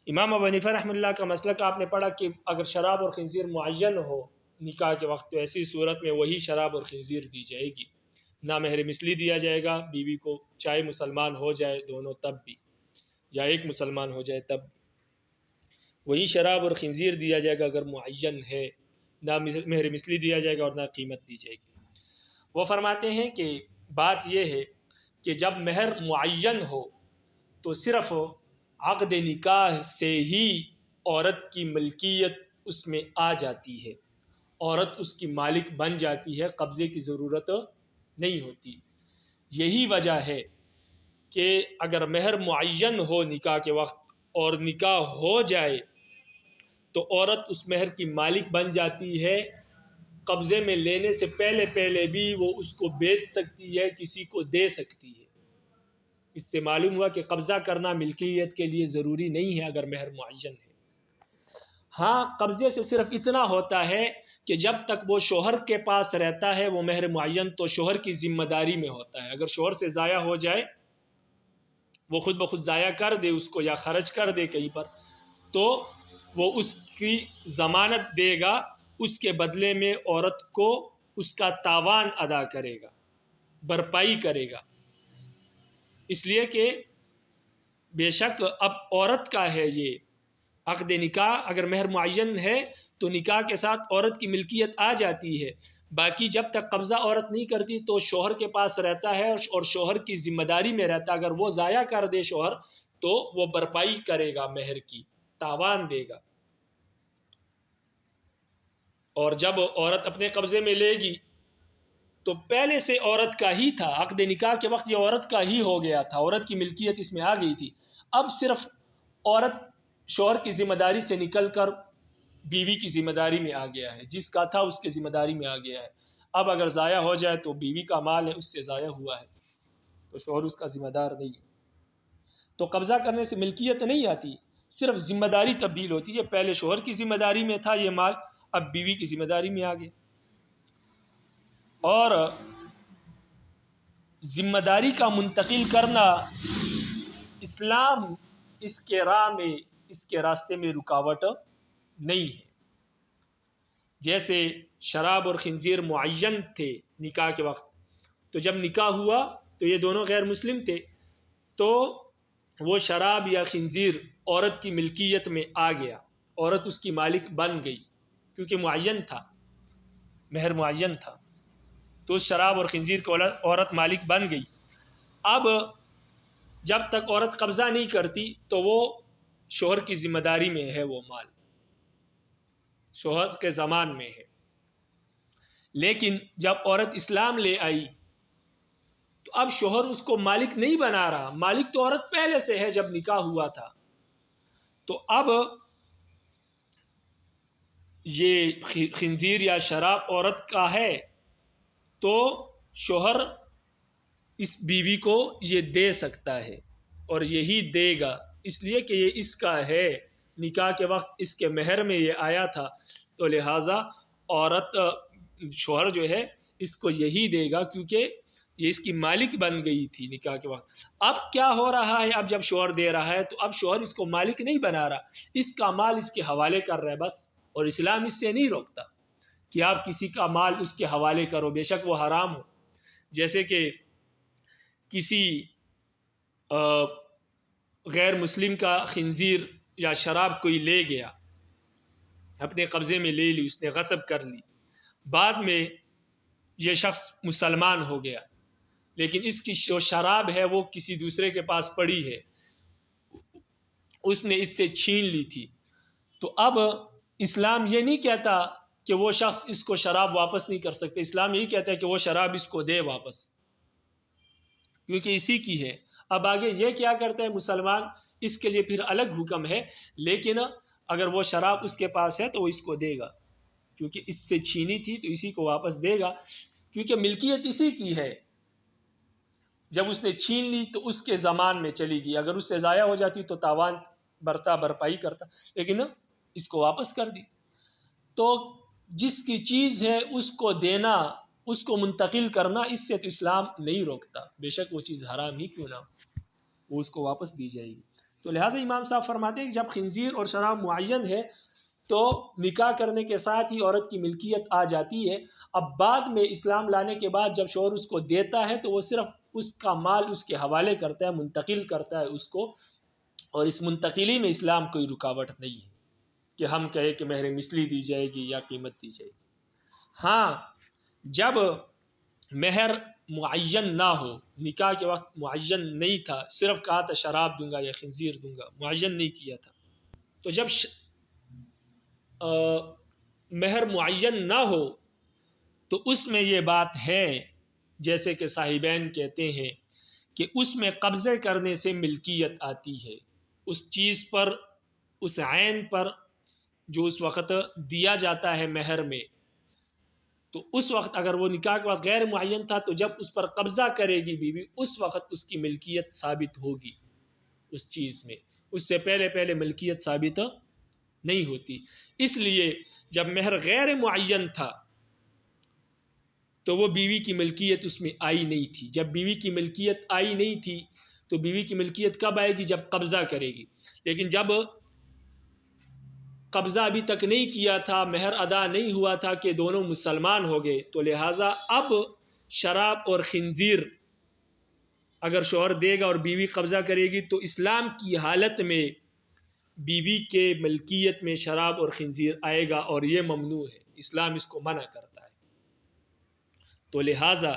امام ابو حنیفہ رحمۃ اللہ کا مسلک آپ نے پڑھا کہ اگر شراب اور خنزیر معین ہو نکاح کے وقت تو ایسی صورت میں وہی شراب اور خنزیر دی جائے گی، نہ مہر مثلی دیا جائے گا بیوی کو، چاہے مسلمان ہو جائے دونوں تب بھی، یا ایک مسلمان ہو جائے تب، وہی شراب اور خنزیر دیا جائے گا اگر معین ہے، نہ مہر مثلی دیا جائے گا اور نہ قیمت دی جائے گی۔ وہ فرماتے ہیں کہ بات یہ ہے کہ جب مہر معین ہو تو صرف عقد نکاح سے ہی عورت کی ملکیت اس میں آ جاتی ہے، عورت اس کی مالک بن جاتی ہے، قبضے کی ضرورت نہیں ہوتی۔ یہی وجہ ہے کہ اگر مہر معین ہو نکاح کے وقت اور نکاح ہو جائے تو عورت اس مہر کی مالک بن جاتی ہے، قبضے میں لینے سے پہلے بھی وہ اس کو بیچ سکتی ہے، کسی کو دے سکتی ہے۔ اس سے معلوم ہوا کہ قبضہ کرنا ملکیت کے لیے ضروری نہیں ہے اگر مہر معین ہے۔ ہاں قبضے سے صرف اتنا ہوتا ہے کہ جب تک وہ شوہر کے پاس رہتا ہے وہ مہر معین تو شوہر کی ذمہ داری میں ہوتا ہے، اگر شوہر سے ضائع ہو جائے، وہ خود بخود ضائع کر دے اس کو یا خرچ کر دے کہیں پر، تو وہ اس کی ضمانت دے گا، اس کے بدلے میں عورت کو اس کا تاوان ادا کرے گا، بھرپائی کرے گا، اس لیے کہ بے شک اب عورت کا ہے یہ عقد نکاح، اگر مہر معین ہے تو نکاح کے ساتھ عورت کی ملکیت آ جاتی ہے، باقی جب تک قبضہ عورت نہیں کرتی تو شوہر کے پاس رہتا ہے اور شوہر کی ذمہ داری میں رہتا ہے، اگر وہ ضائع کر دے شوہر تو وہ بھرپائی کرے گا، مہر کی تاوان دے گا، اور جب عورت اپنے قبضے میں لے گی تو پہلے سے عورت کا ہی تھا، عقد نکاح کے وقت یہ عورت کا ہی ہو گیا تھا، عورت کی ملکیت اس میں آ گئی تھی، اب صرف عورت شوہر کی ذمہ داری سے نکل کر بیوی کی ذمہ داری میں آ گیا ہے، جس کا تھا اس کی ذمہ داری میں آ گیا ہے، اب اگر ضائع ہو جائے تو بیوی کا مال ہے، اس سے ضائع ہوا ہے تو شوہر اس کا ذمہ دار نہیں ہے، تو قبضہ کرنے سے ملکیت نہیں آتی، صرف ذمہ داری تبدیل ہوتی ہے، پہلے شوہر کی ذمہ داری میں تھا یہ مال، اب بیوی کی ذمہ داری میں آ گیا۔ اور ذمہ داری کا منتقل کرنا اسلام اس کے راہ میں، اس کے راستے میں رکاوٹ نہیں ہے۔ جیسے شراب اور خنزیر معین تھے نکاح کے وقت، تو جب نکاح ہوا تو یہ دونوں غیر مسلم تھے، تو وہ شراب یا خنزیر عورت کی ملکیت میں آ گیا، عورت اس کی مالک بن گئی کیونکہ معین تھا، مہر معین تھا، تو اس شراب اور خنزیر کو عورت مالک بن گئی۔ اب جب تک عورت قبضہ نہیں کرتی تو وہ شوہر کی ذمہ داری میں ہے، وہ مال شوہر کے ضمان میں ہے، لیکن جب عورت اسلام لے آئی تو اب شوہر اس کو مالک نہیں بنا رہا، مالک تو عورت پہلے سے ہے جب نکاح ہوا تھا، تو اب یہ خنزیر یا شراب عورت کا ہے تو شوہر اس بیوی کو یہ دے سکتا ہے اور یہی دے گا، اس لیے کہ یہ اس کا ہے، نکاح کے وقت اس کے مہر میں یہ آیا تھا، تو لہٰذا عورت شوہر جو ہے اس کو یہی دے گا، کیونکہ یہ اس کی مالک بن گئی تھی نکاح کے وقت۔ اب کیا ہو رہا ہے، اب جب شوہر دے رہا ہے تو اب شوہر اس کو مالک نہیں بنا رہا، اس کا مال اس کے حوالے کر رہا ہے بس، اور اسلام اس سے نہیں روکتا کہ آپ کسی کا مال اس کے حوالے کرو، بے شک وہ حرام ہو۔ جیسے کہ کسی غیر مسلم کا خنزیر یا شراب کوئی لے گیا، اپنے قبضے میں لے لی، اس نے غصب کر لی، بعد میں یہ شخص مسلمان ہو گیا، لیکن اس کی جو شراب ہے وہ کسی دوسرے کے پاس پڑی ہے، اس نے اس سے چھین لی تھی، تو اب اسلام یہ نہیں کہتا کہ وہ شخص اس کو شراب واپس نہیں کر سکتے، اسلام یہی کہتا ہے کہ وہ شراب اس کو دے واپس، کیونکہ اسی کی ہے۔ اب آگے یہ کیا کرتا ہے مسلمان، اس کے لیے پھر الگ حکم ہے، لیکن اگر وہ شراب اس کے پاس ہے تو وہ اس کو دے گا، کیونکہ اس سے چھینی تھی تو اسی کو واپس دے گا، کیونکہ ملکیت اسی کی ہے۔ جب اس نے چھین لی تو اس کے زمان میں چلی گئی، اگر اس سے ضائع ہو جاتی تو تاوان برتا، بھرپائی کرتا، لیکن اس کو واپس کر دی۔ تو جس کی چیز ہے اس کو دینا، اس کو منتقل کرنا، اس سے تو اسلام نہیں روکتا، بے شک وہ چیز حرام ہی کیوں نہ ہو، وہ اس کو واپس دی جائے گی۔ تو لہٰذا امام صاحب فرماتے ہیں کہ جب خنزیر اور شراب معین ہے تو نکاح کرنے کے ساتھ ہی عورت کی ملکیت آ جاتی ہے۔ اب بعد میں اسلام لانے کے بعد جب شوہر اس کو دیتا ہے تو وہ صرف اس کا مال اس کے حوالے کرتا ہے، منتقل کرتا ہے اس کو، اور اس منتقلی میں اسلام کوئی رکاوٹ نہیں ہے کہ ہم کہیں کہ مہر مثلی دی جائے گی یا قیمت دی جائے گی۔ ہاں جب مہر معین نہ ہو، نکاح کے وقت معین نہیں تھا، صرف کہا تھا شراب دوں گا یا خنزیر دوں گا، معین نہیں کیا تھا، تو جب مہر معین نہ ہو تو اس میں یہ بات ہے، جیسے کہ صاحبین کہتے ہیں کہ اس میں قبضے کرنے سے ملکیت آتی ہے، اس چیز پر، اس عین پر جو اس وقت دیا جاتا ہے مہر میں، تو اس وقت اگر وہ نکاح کے وقت غیر معین تھا تو جب اس پر قبضہ کرے گی بیوی اس وقت اس کی ملکیت ثابت ہوگی اس چیز میں، اس سے پہلے ملکیت ثابت نہیں ہوتی۔ اس لیے جب مہر غیر معین تھا تو وہ بیوی کی ملکیت اس میں آئی نہیں تھی، جب بیوی کی ملکیت آئی نہیں تھی تو بیوی کی ملکیت کب آئے گی؟ جب قبضہ کرے گی، لیکن جب قبضہ ابھی تک نہیں کیا تھا، مہر ادا نہیں ہوا تھا کہ دونوں مسلمان ہو گئے، تو لہٰذا اب شراب اور خنزیر اگر شوہر دے گا اور بیوی قبضہ کرے گی تو اسلام کی حالت میں بیوی کے ملکیت میں شراب اور خنزیر آئے گا، اور یہ ممنوع ہے، اسلام اس کو منع کرتا ہے۔ تو لہٰذا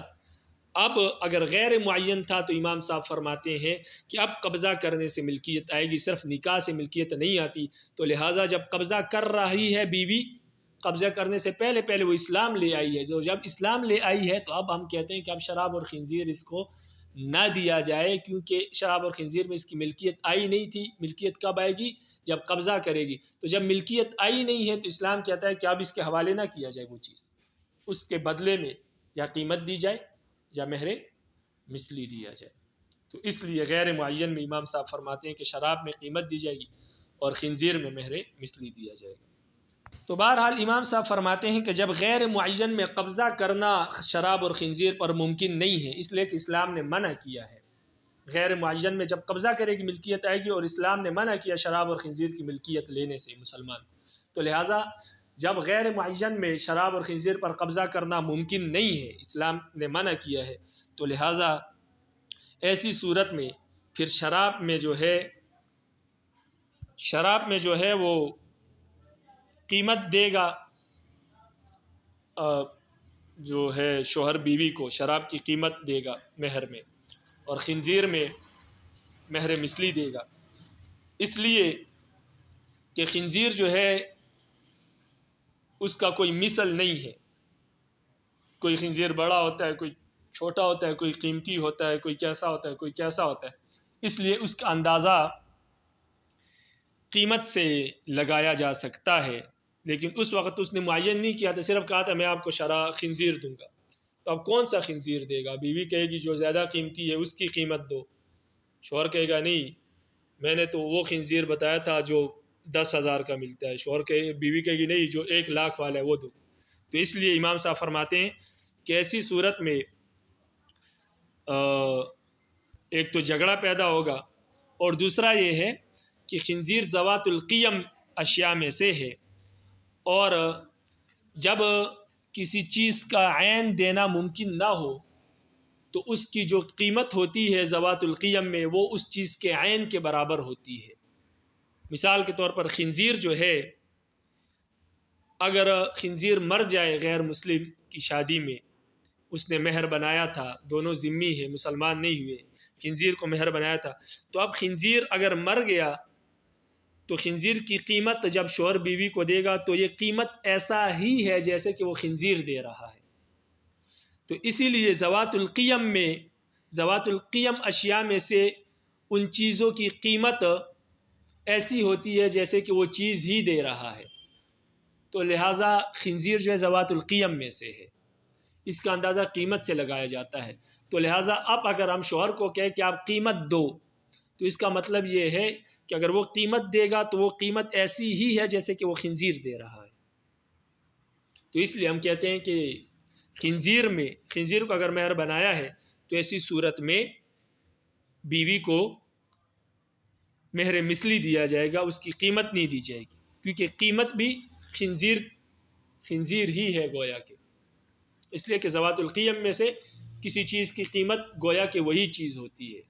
اب اگر غیر معین تھا تو امام صاحب فرماتے ہیں کہ اب قبضہ کرنے سے ملکیت آئے گی، صرف نکاح سے ملکیت نہیں آتی، تو لہٰذا جب قبضہ کر رہی ہے بیوی، قبضہ کرنے سے پہلے وہ اسلام لے آئی ہے، جو جب اسلام لے آئی ہے تو اب ہم کہتے ہیں کہ اب شراب اور خنزیر اس کو نہ دیا جائے، کیونکہ شراب اور خنزیر میں اس کی ملکیت آئی نہیں تھی، ملکیت کب آئے گی؟ جب قبضہ کرے گی، تو جب ملکیت آئی نہیں ہے تو اسلام کہتا ہے کہ اب اس کے حوالے نہ کیا جائے وہ چیز، اس کے بدلے میں یا قیمت دی جائے یا مہر مثلی دیا جائے۔ تو اس لیے غیر معین میں امام صاحب فرماتے ہیں کہ شراب میں قیمت دی جائے گی اور خنزیر میں مہر مثلی دیا جائے گا۔ تو بہرحال امام صاحب فرماتے ہیں کہ جب غیر معین میں قبضہ کرنا شراب اور خنزیر پر ممکن نہیں ہے، اس لیے کہ اسلام نے منع کیا ہے، غیر معین میں جب قبضہ کرے گی ملکیت آئے گی، اور اسلام نے منع کیا شراب اور خنزیر کی ملکیت لینے سے مسلمان، تو لہٰذا جب غیر معین میں شراب اور خنزیر پر قبضہ کرنا ممکن نہیں ہے، اسلام نے منع کیا ہے، تو لہٰذا ایسی صورت میں پھر شراب میں جو ہے وہ قیمت دے گا، جو ہے شوہر بیوی کو شراب کی قیمت دے گا مہر میں، اور خنزیر میں مہر مثلی دے گا، اس لیے کہ خنزیر جو ہے اس کا کوئی مثل نہیں ہے، کوئی خنزیر بڑا ہوتا ہے، کوئی چھوٹا ہوتا ہے، کوئی قیمتی ہوتا ہے، کوئی کیسا ہوتا ہے، کوئی کیسا ہوتا ہے، اس لیے اس کا اندازہ قیمت سے لگایا جا سکتا ہے، لیکن اس وقت اس نے معین نہیں کیا تھا، صرف کہا تھا میں آپ کو خنزیر دوں گا، تو اب کون سا خنزیر دے گا؟ بیوی کہے گی جو زیادہ قیمتی ہے اس کی قیمت دو، شوہر کہے گا نہیں میں نے تو وہ خنزیر بتایا تھا جو 10,000 کا ملتا ہے، بیوی کہے گی نہیں جو 1,00,000 والا ہے وہ دو۔ تو اس لیے امام صاحب فرماتے ہیں کہ ایسی صورت میں ایک تو جھگڑا پیدا ہوگا، اور دوسرا یہ ہے کہ خنزیر ذوات القیم اشیاء میں سے ہے، اور جب کسی چیز کا عین دینا ممکن نہ ہو تو اس کی جو قیمت ہوتی ہے ذوات القیم میں، وہ اس چیز کے عین کے برابر ہوتی ہے۔ مثال کے طور پر خنزیر جو ہے، اگر خنزیر مر جائے غیر مسلم کی شادی میں، اس نے مہر بنایا تھا، دونوں ذمی ہے، مسلمان نہیں ہوئے، خنزیر کو مہر بنایا تھا، تو اب خنزیر اگر مر گیا تو خنزیر کی قیمت جب شوہر بیوی کو دے گا تو یہ قیمت ایسا ہی ہے جیسے کہ وہ خنزیر دے رہا ہے۔ تو اسی لیے ذوات القیم اشیاء میں سے ان چیزوں کی قیمت ایسی ہوتی ہے جیسے کہ وہ چیز ہی دے رہا ہے، تو لہٰذا خنزیر جو ہے ذوات القیم میں سے ہے، اس کا اندازہ قیمت سے لگایا جاتا ہے۔ تو لہٰذا اب اگر ہم شوہر کو کہیں کہ آپ قیمت دو، تو اس کا مطلب یہ ہے کہ اگر وہ قیمت دے گا تو وہ قیمت ایسی ہی ہے جیسے کہ وہ خنزیر دے رہا ہے۔ تو اس لیے ہم کہتے ہیں کہ خنزیر کو اگر مہر بنایا ہے تو ایسی صورت میں بیوی کو مہر مثلی دیا جائے گا، اس کی قیمت نہیں دی جائے گی، کیونکہ قیمت بھی خنزیر ہی ہے گویا کہ، اس لیے کہ ذوات القیم میں سے کسی چیز کی قیمت گویا کہ وہی چیز ہوتی ہے،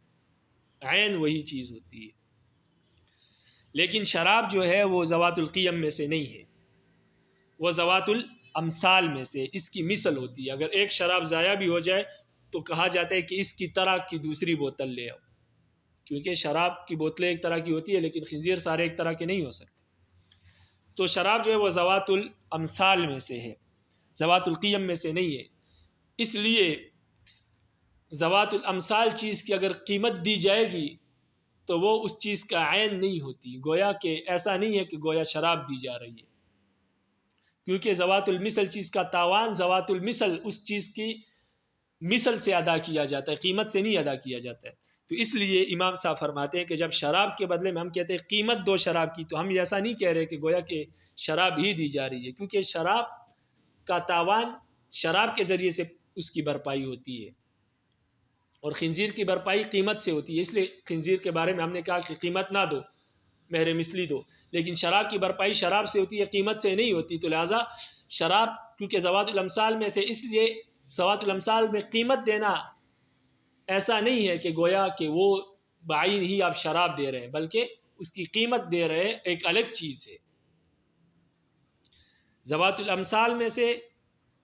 عین وہی چیز ہوتی ہے۔ لیکن شراب جو ہے وہ ذوات القیم میں سے نہیں ہے، وہ ذوات الامثال میں سے، اس کی مثل ہوتی ہے۔ اگر ایک شراب ضائع بھی ہو جائے تو کہا جاتا ہے کہ اس کی طرح کی دوسری بوتل لے آؤ، کیونکہ شراب کی بوتلیں ایک طرح کی ہوتی ہے لیکن خنزیر سارے ایک طرح کے نہیں ہو سکتے۔ تو شراب جو ہے وہ ذوات الامثال میں سے ہے، ذوات القیم میں سے نہیں ہے۔ اس لیے ذوات الامثال چیز کی اگر قیمت دی جائے گی تو وہ اس چیز کا عین نہیں ہوتی، گویا کہ ایسا نہیں ہے کہ گویا شراب دی جا رہی ہے، کیونکہ ذوات المثل چیز کا تاوان ذوات المثل اس چیز کی مثل سے ادا کیا جاتا ہے، قیمت سے نہیں ادا کیا جاتا ہے۔ تو اس لیے امام صاحب فرماتے ہیں کہ جب شراب کے بدلے میں ہم کہتے ہیں قیمت دو شراب کی، تو ہم ایسا نہیں کہہ رہے کہ گویا کہ شراب ہی دی جا رہی ہے، کیونکہ شراب کا تاوان شراب کے ذریعے سے اس کی بھرپائی ہوتی ہے، اور خنزیر کی بھرپائی قیمت سے ہوتی ہے۔ اس لیے خنزیر کے بارے میں ہم نے کہا کہ قیمت نہ دو، مہر مثلی دو، لیکن شراب کی بھرپائی شراب سے ہوتی ہے، قیمت سے نہیں ہوتی۔ تو لہٰذا شراب کیونکہ ذوات الامثال میں سے، اس لیے ذوات الامثال میں قیمت دینا ایسا نہیں ہے کہ گویا کہ وہ بعین ہی آپ شراب دے رہے ہیں، بلکہ اس کی قیمت دے رہے ہیں، ایک الگ چیز ہے۔ ذوات الامثال میں سے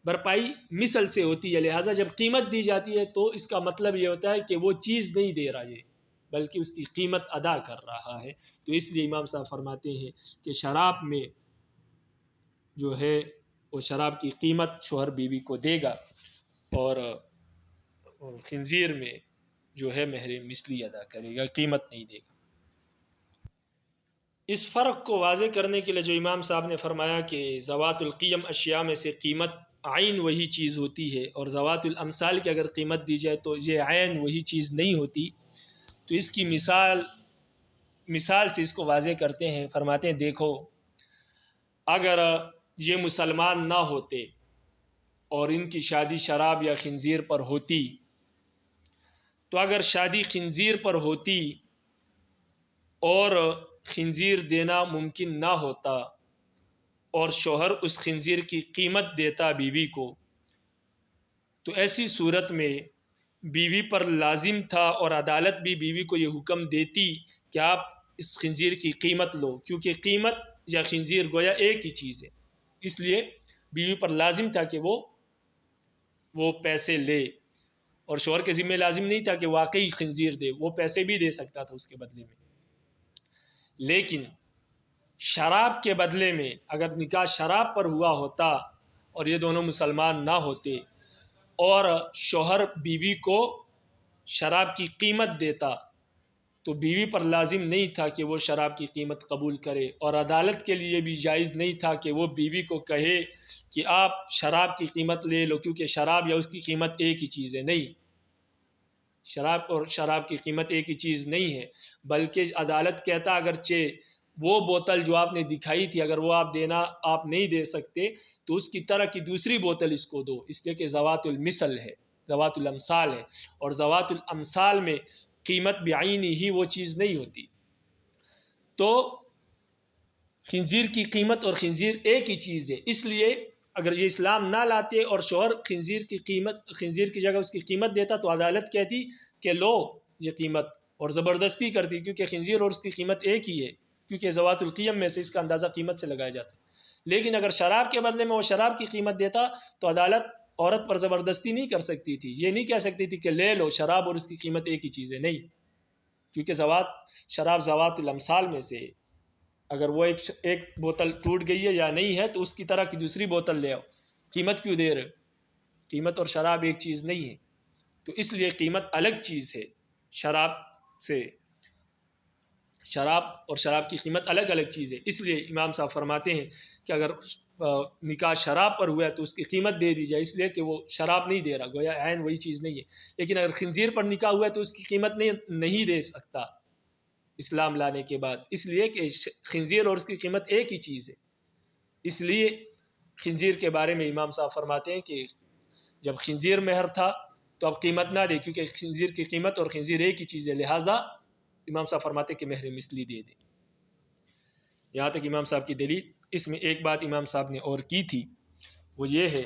بھرپائی مثل سے ہوتی ہے، لہٰذا جب قیمت دی جاتی ہے تو اس کا مطلب یہ ہوتا ہے کہ وہ چیز نہیں دے رہا ہے بلکہ اس کی قیمت ادا کر رہا ہے۔ تو اس لیے امام صاحب فرماتے ہیں کہ شراب میں جو ہے وہ شراب کی قیمت شوہر بیوی کو دے گا، اور خنزیر میں جو ہے مہر مثلی ادا کرے گا، قیمت نہیں دے گا۔ اس فرق کو واضح کرنے کے لیے جو امام صاحب نے فرمایا کہ ذوات القیم اشیاء میں سے قیمت عین وہی چیز ہوتی ہے، اور ذوات الامثال کی اگر قیمت دی جائے تو یہ عین وہی چیز نہیں ہوتی، تو اس کی مثال سے اس کو واضح کرتے ہیں۔ فرماتے ہیں دیکھو، اگر یہ مسلمان نہ ہوتے اور ان کی شادی شراب یا خنزیر پر ہوتی، تو اگر شادی خنزیر پر ہوتی اور خنزیر دینا ممکن نہ ہوتا اور شوہر اس خنزیر کی قیمت دیتا بیوی کو، تو ایسی صورت میں بیوی پر لازم تھا اور عدالت بھی بیوی کو یہ حکم دیتی کہ آپ اس خنزیر کی قیمت لو، کیونکہ قیمت یا خنزیر گویا ایک ہی چیز ہے، اس لیے بیوی پر لازم تھا کہ وہ پیسے لے، اور شوہر کے ذمہ لازم نہیں تھا کہ واقعی خنزیر دے، وہ پیسے بھی دے سکتا تھا اس کے بدلے میں۔ لیکن شراب کے بدلے میں اگر نکاح شراب پر ہوا ہوتا اور یہ دونوں مسلمان نہ ہوتے اور شوہر بیوی کو شراب کی قیمت دیتا، تو بیوی پر لازم نہیں تھا کہ وہ شراب کی قیمت قبول کرے، اور عدالت کے لیے بھی جائز نہیں تھا کہ وہ بیوی کو کہے کہ آپ شراب کی قیمت لے لو، کیونکہ شراب یا اس کی قیمت ایک ہی چیز ہے۔ نہیں، شراب اور شراب کی قیمت ایک ہی چیز نہیں ہے، بلکہ عدالت کہتا اگرچہ وہ بوتل جو آپ نے دکھائی تھی اگر وہ آپ نہیں دے سکتے تو اس کی طرح کی دوسری بوتل اس کو دو، اس لیے کہ ذوات المثل ہے، ذوات الامثال ہے، اور ذوات الامثال میں قیمت بعینی ہی وہ چیز نہیں ہوتی۔ تو خنزیر کی قیمت اور خنزیر ایک ہی چیز ہے، اس لیے اگر یہ اسلام نہ لاتے اور شوہر خنزیر کی جگہ اس کی قیمت دیتا تو عدالت کہتی کہ لو یہ قیمت، اور زبردستی کرتی، کیونکہ خنزیر اور اس کی قیمت ایک ہی ہے، کیونکہ ذوات القیم میں سے اس کا اندازہ قیمت سے لگایا جاتا ہے۔ لیکن اگر شراب کے بدلے میں وہ شراب کی قیمت دیتا تو عدالت عورت پر زبردستی نہیں کر سکتی تھی، یہ نہیں کہہ سکتی تھی کہ لے لو، شراب اور اس کی قیمت ایک ہی چیز ہے، نہیں، کیونکہ شراب ذوات الامثال میں سے، اگر وہ ایک بوتل ٹوٹ گئی ہے یا نہیں ہے تو اس کی طرح کی دوسری بوتل لے آؤ، قیمت کیوں دے رہے؟ قیمت اور شراب ایک چیز نہیں ہے، تو اس لیے قیمت الگ چیز ہے شراب سے، شراب اور شراب کی قیمت الگ الگ چیز ہے۔ اس لیے امام صاحب فرماتے ہیں کہ اگر نکاح شراب پر ہوا ہے تو اس کی قیمت دے دی جائے، اس لیے کہ وہ شراب نہیں دے رہا، گویا عین وہی چیز نہیں ہے۔ لیکن اگر خنزیر پر نکاح ہوا ہے تو اس کی قیمت نہیں دے سکتا اسلام لانے کے بعد، اس لیے کہ خنزیر اور اس کی قیمت ایک ہی چیز ہے۔ اس لیے خنزیر کے بارے میں امام صاحب فرماتے ہیں کہ جب خنزیر مہر تھا تو اب قیمت نہ دے، کیونکہ خنزیر کی قیمت اور خنزیر ایک ہی چیز ہے، لہٰذا امام صاحب فرماتے ہیں کہ مہر مثلی دے دے۔ یہاں تک امام صاحب کی دلیل۔ اس میں ایک بات امام صاحب نے اور کی تھی، وہ یہ ہے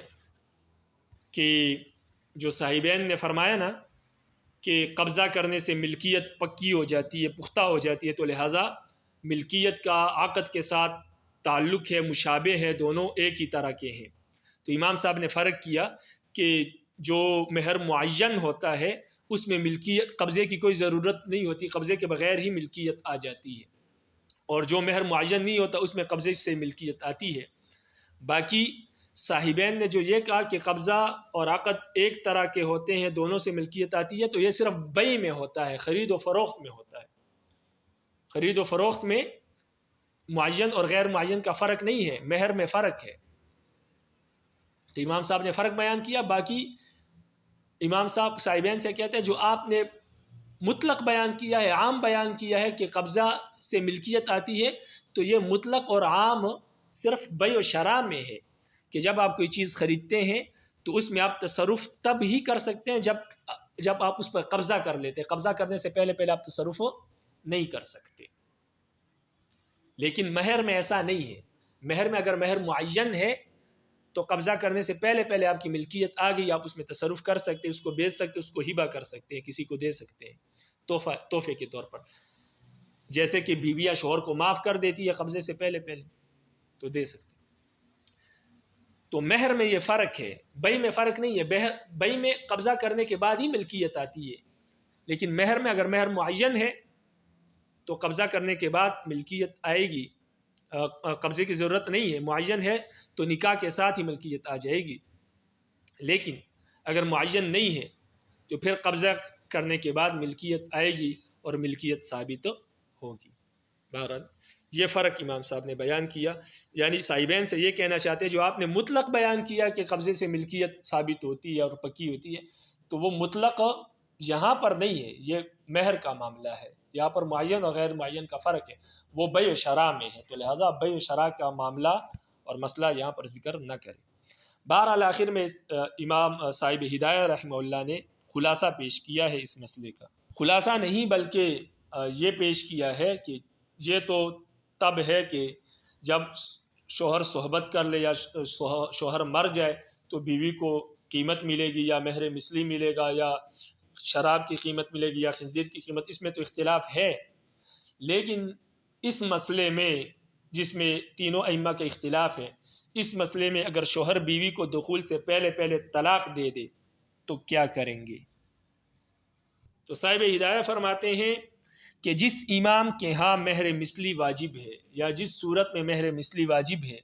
کہ جو صاحبین نے فرمایا نا کہ قبضہ کرنے سے ملکیت پکی ہو جاتی ہے، پختہ ہو جاتی ہے، تو لہٰذا ملکیت کا عقد کے ساتھ تعلق ہے، مشابہ ہے، دونوں ایک ہی طرح کے ہیں۔ تو امام صاحب نے فرق کیا کہ جو مہر معین ہوتا ہے اس میں ملکیت قبضے کی کوئی ضرورت نہیں ہوتی، قبضے کے بغیر ہی ملکیت آ جاتی ہے، اور جو مہر معین نہیں ہوتا اس میں قبضے سے ملکیت آتی ہے۔ باقی صاحبین نے جو یہ کہا کہ قبضہ اور عقد ایک طرح کے ہوتے ہیں، دونوں سے ملکیت آتی ہے، تو یہ صرف بیع میں ہوتا ہے، خرید و فروخت میں ہوتا ہے۔ خرید و فروخت میں معین اور غیر معین کا فرق نہیں ہے، مہر میں فرق ہے۔ تو امام صاحب نے فرق بیان کیا۔ باقی امام صاحب صاحبین سے کہتے ہیں جو آپ نے مطلق بیان کیا ہے، عام بیان کیا ہے کہ قبضہ سے ملکیت آتی ہے، تو یہ مطلق اور عام صرف بیع و شراء میں ہے کہ جب آپ کوئی چیز خریدتے ہیں تو اس میں آپ تصرف تب ہی کر سکتے ہیں جب آپ اس پر قبضہ کر لیتے ہیں، قبضہ کرنے سے پہلے آپ تصرف نہیں کر سکتے۔ لیکن مہر میں ایسا نہیں ہے، مہر میں اگر مہر معین ہے تو قبضہ کرنے سے پہلے آپ کی ملکیت آ گئی، آپ اس میں تصرف کر سکتے، اس کو بیچ سکتے، اس کو ہبہ کر سکتے ہیں، کسی کو دے سکتے ہیں تحفے کے طور پر، جیسے کہ بیویاں شوہر کو معاف کر دیتی ہے قبضے سے پہلے تو دے سکتے۔ تو مہر میں یہ فرق ہے، بیع میں فرق نہیں ہے، بیع میں قبضہ کرنے کے بعد ہی ملکیت آتی ہے، لیکن مہر میں اگر مہر معین ہے تو قبضہ کرنے کے بعد ملکیت آئے گی، قبضے کی ضرورت نہیں ہے، معین ہے تو نکاح کے ساتھ ہی ملکیت آ جائے گی۔ لیکن اگر معین نہیں ہے تو پھر قبضہ کرنے کے بعد ملکیت آئے گی اور ملکیت ثابت ہوگی۔ بہرحال یہ فرق امام صاحب نے بیان کیا، یعنی صاحبین سے یہ کہنا چاہتے ہیں جو آپ نے مطلق بیان کیا کہ قبضے سے ملکیت ثابت ہوتی ہے اور پکی ہوتی ہے، تو وہ مطلق یہاں پر نہیں ہے، یہ مہر کا معاملہ ہے، یہاں پر معین اور غیر معین کا فرق ہے، وہ بیع و شراء میں ہے، تو لہٰذا بیع و شراء کا معاملہ اور مسئلہ یہاں پر ذکر نہ کرے۔ بہرحال آخر میں امام صاحب ہدایہ رحمہ اللہ نے خلاصہ پیش کیا ہے اس مسئلے کا، خلاصہ نہیں بلکہ یہ پیش کیا ہے کہ یہ تو تب ہے کہ جب شوہر صحبت کر لے یا شوہر مر جائے تو بیوی کو قیمت ملے گی یا مہر مثلی ملے گا یا شراب کی قیمت ملے گی یا خنزیر کی قیمت، اس میں تو اختلاف ہے، لیکن اس مسئلے میں جس میں تینوں ائمہ کا اختلاف ہے، اس مسئلے میں اگر شوہر بیوی کو دخول سے پہلے طلاق دے دے تو کیا کریں گے؟ تو صاحب ہدایہ فرماتے ہیں کہ جس امام کے ہاں مہر مثلی واجب ہے یا جس صورت میں مہر مثلی واجب ہے،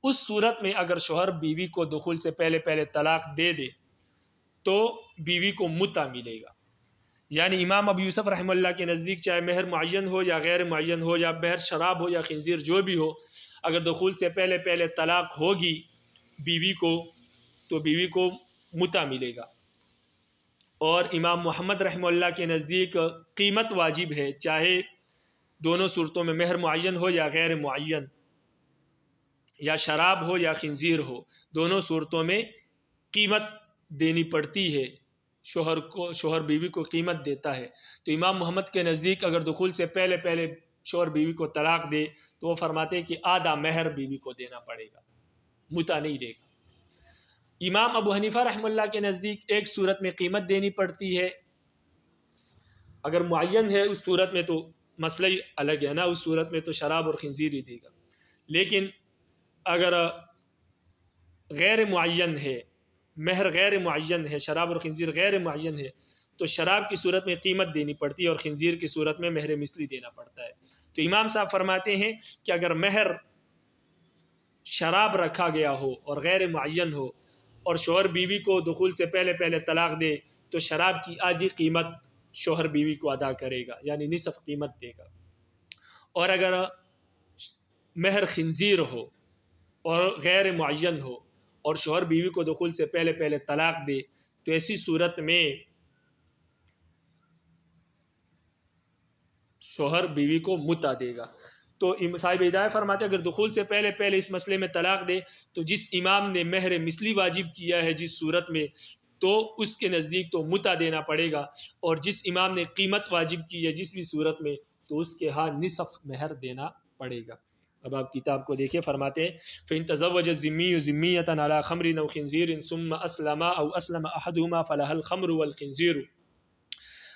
اس صورت میں اگر شوہر بیوی کو دخول سے پہلے طلاق دے دے تو بیوی کو متع ملے گا۔ یعنی امام ابو یوسف رحمہ اللہ کے نزدیک چاہے مہر معین ہو یا غیر معین ہو یا مہر شراب ہو یا خنزیر جو بھی ہو، اگر دخول سے پہلے طلاق ہوگی بیوی کو تو بیوی کو متع ملے گا۔ اور امام محمد رحمہ اللہ کے نزدیک قیمت واجب ہے، چاہے دونوں صورتوں میں مہر معین ہو یا غیر معین، یا شراب ہو یا خنزیر ہو، دونوں صورتوں میں قیمت دینی پڑتی ہے، شوہر بیوی کو قیمت دیتا ہے۔ تو امام محمد کے نزدیک اگر دخول سے پہلے پہلے شوہر بیوی کو طلاق دے تو وہ فرماتے ہیں کہ آدھا مہر بیوی کو دینا پڑے گا، متا نہیں دے گا۔ امام ابو حنیفہ رحمہ اللہ کے نزدیک ایک صورت میں قیمت دینی پڑتی ہے، اگر معین ہے اس صورت میں تو مسئلہ ہی الگ ہے نا، اس صورت میں تو شراب اور خنزیر ہی دے گا۔ لیکن اگر غیر معین ہے، مہر غیر معین ہے، شراب اور خنزیر غیر معین ہے، تو شراب کی صورت میں قیمت دینی پڑتی ہے اور خنزیر کی صورت میں مہر مثلی دینا پڑتا ہے۔ تو امام صاحب فرماتے ہیں کہ اگر مہر شراب رکھا گیا ہو اور غیر معین ہو اور شوہر بیوی کو دخول سے پہلے پہلے طلاق دے تو شراب کی آدھی قیمت شوہر بیوی کو ادا کرے گا، یعنی نصف قیمت دے گا۔ اور اگر مہر خنزیر ہو اور غیر معین ہو اور شوہر بیوی کو دخول سے پہلے پہلے طلاق دے تو ایسی صورت میں شوہر بیوی کو متا دے گا۔ تو صاحب ہدایہ فرماتے اگر دخول سے پہلے پہلے اس مسئلے میں طلاق دے تو جس امام نے مہر مثلی واجب کیا ہے جس صورت میں، تو اس کے نزدیک تو متا دینا پڑے گا، اور جس امام نے قیمت واجب کی ہے جس بھی صورت میں تو اس کے ہاں نصف مہر دینا پڑے گا۔ اب آپ کتاب کو دیکھیں، فرماتے ہیں فَإِن تَزَوَّجَ الذِّمِّيُّ ذِمِّيَّةً عَلَى خَمْرٍ أَوْ خِنزِيرٍ ثُمَّ أَسْلَمَ أَوْ أَسْلَمَ أَحَدُهُمَا فَلَهَا الْخَمْرُ وَالْخِنزِيرُ۔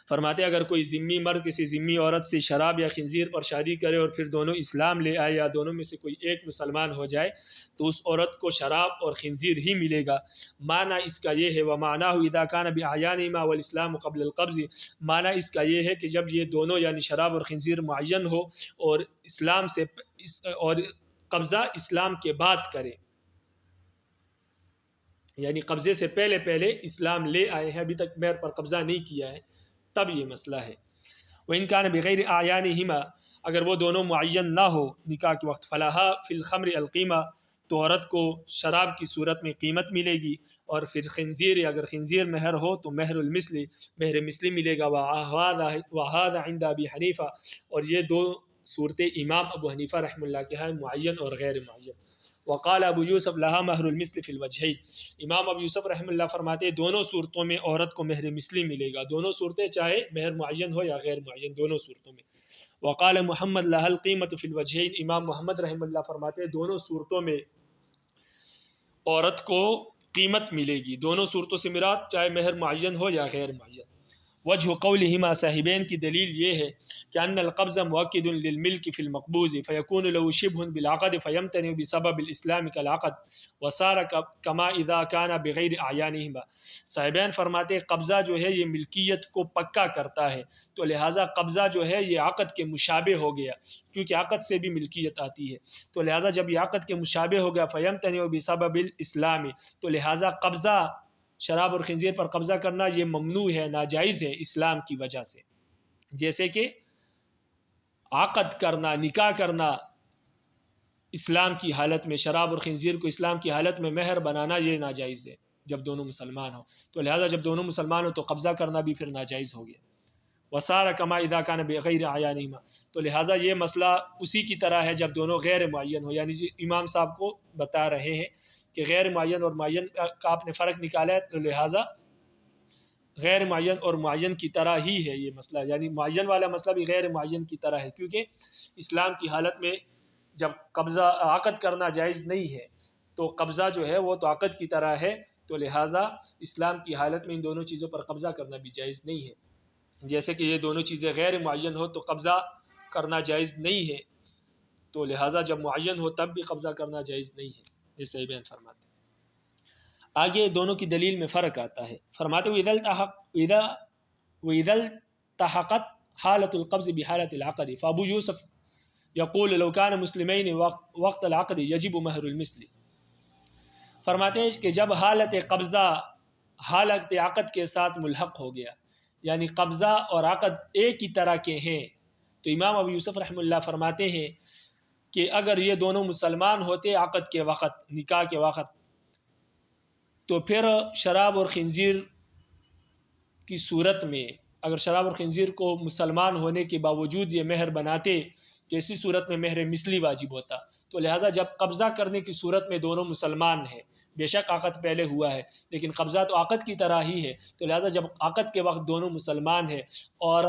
فرماتے اگر کوئی ذمی مرد کسی ذمی عورت سے شراب یا خنزیر پر شادی کرے اور پھر دونوں اسلام لے آئے یا دونوں میں سے کوئی ایک مسلمان ہو جائے تو اس عورت کو شراب اور خنزیر ہی ملے گا۔ معنی اس کا یہ ہے وَمَعْنَاهُ إِذَا كَانَ بِأَعْيَانِهِمَا وَالْإِسْلَامُ قَبْلَ الْقَبْضِ، معنی اس کا یہ ہے کہ جب یہ دونوں یعنی شراب اور خنزیر معین ہو اور اسلام سے اور قبضہ اسلام کے بعد کرے، یعنی قبضے سے پہلے پہلے اسلام لے آئے ہیں، ابھی تک مہر پر قبضہ نہیں کیا ہے، تب یہ مسئلہ ہے۔ وَإِن كَانَ بِغَيْرِ أَعْيَانِهِمَا، اگر وہ دونوں معین نہ ہو نکاح کے وقت، فَلَهَا فِي الْخَمْرِ الْقِيمَةُ، تو عورت کو شراب کی صورت میں قیمت ملے گی، اور پھر خنزیر اگر خنزیر مہر ہو تو مہر المثل، مہر مثلی ملے گا۔ وَهَذَا عِنْدَ أَبِي حَنِيفَةَ، اور یہ دو صورتیں امام ابو حنیفہ رحمہ اللہ کے ہاں معین اور غیر معین۔ وقال ابو یوسف لہا مہر المثل فی الوجہین، امام ابو یوسف رحمہ اللہ فرماتے ہیں دونوں صورتوں میں عورت کو مہر مثلی ملے گا، دونوں صورتیں چاہے مہر معین ہو یا غیر معین، دونوں صورتوں میں۔ وقال محمد لہا القیمۃ فی الوجہین، امام محمد رحمہ اللہ فرماتے ہیں دونوں صورتوں میں عورت کو قیمت ملے گی، دونوں صورتوں سے مراد چاہے مہر معین ہو یا غیر معین۔ وجہ قولہما، صاحبین کی دلیل یہ ہے کہ ان القبض مؤکد للملک فی المقبوض فیکون له شبہ بالعقد فیمتنع بسبب الاسلام کالعقد وصار کما اذا کان بغیر اعیانہما۔ صاحبین فرماتے قبضہ جو ہے یہ ملکیت کو پکا کرتا ہے، تو لہٰذا قبضہ جو ہے یہ عقد کے مشابہ ہو گیا، کیونکہ عقد سے بھی ملکیت آتی ہے، تو لہٰذا جب یہ عقد کے مشابہ ہو گیا فیمتنع بسبب الاسلام، تو لہٰذا قبضہ شراب اور خنزیر پر قبضہ کرنا یہ ممنوع ہے، ناجائز ہے اسلام کی وجہ سے، جیسے کہ عقد کرنا، نکاح کرنا اسلام کی حالت میں، شراب اور خنزیر کو اسلام کی حالت میں مہر بنانا یہ ناجائز ہے جب دونوں مسلمان ہوں، تو لہٰذا جب دونوں مسلمان ہوں تو قبضہ کرنا بھی پھر ناجائز ہو گیا۔ وصار کما اذا کان بغیر اعیانہما، تو لہٰذا یہ مسئلہ اسی کی طرح ہے جب دونوں غیر معین ہو، یعنی جو امام صاحب کو بتا رہے ہیں کہ غیر معین اور معین کا آپ نے فرق نکالا ہے، تو لہٰذا غیر معین اور معین کی طرح ہی ہے یہ مسئلہ، یعنی معین والا مسئلہ بھی غیر معین کی طرح ہے، کیونکہ اسلام کی حالت میں جب قبضہ عقد کرنا جائز نہیں ہے تو قبضہ جو ہے وہ تو عقد کی طرح ہے، تو لہٰذا اسلام کی حالت میں ان دونوں چیزوں پر قبضہ کرنا بھی جائز نہیں ہے۔ جیسے کہ یہ دونوں چیزیں غیر معین ہو تو قبضہ کرنا جائز نہیں ہے، تو لہٰذا جب معین ہو تب بھی قبضہ کرنا جائز نہیں ہے، یہ صحیح بیان فرماتے ہیں۔ آگے دونوں کی دلیل میں فرق آتا ہے، فرماتے وَإِذَا الْتَحَقَتْ حَالَةُ الْقَبْضِ بِحَالَةِ الْعَقْدِ فَأَبُو يُوسف يقول لو كان مسلمین وقت العقد يجب مہر المثل۔ فرماتے ہیں کہ جب حالت قبضہ حالت عقد کے ساتھ ملحق ہو گیا، یعنی قبضہ اور عقد ایک ہی طرح کے ہیں، تو امام ابو یوسف رحمہ اللہ فرماتے ہیں کہ اگر یہ دونوں مسلمان ہوتے عقد کے وقت، نکاح کے وقت، تو پھر شراب اور خنزیر کی صورت میں اگر شراب اور خنزیر کو مسلمان ہونے کے باوجود یہ مہر بناتے تو اسی صورت میں مہر مثلی واجب ہوتا. تو لہٰذا جب قبضہ کرنے کی صورت میں دونوں مسلمان ہیں، بے شک عقد پہلے ہوا ہے لیکن قبضہ تو عقد کی طرح ہی ہے، تو لہٰذا جب عقد کے وقت دونوں مسلمان ہیں اور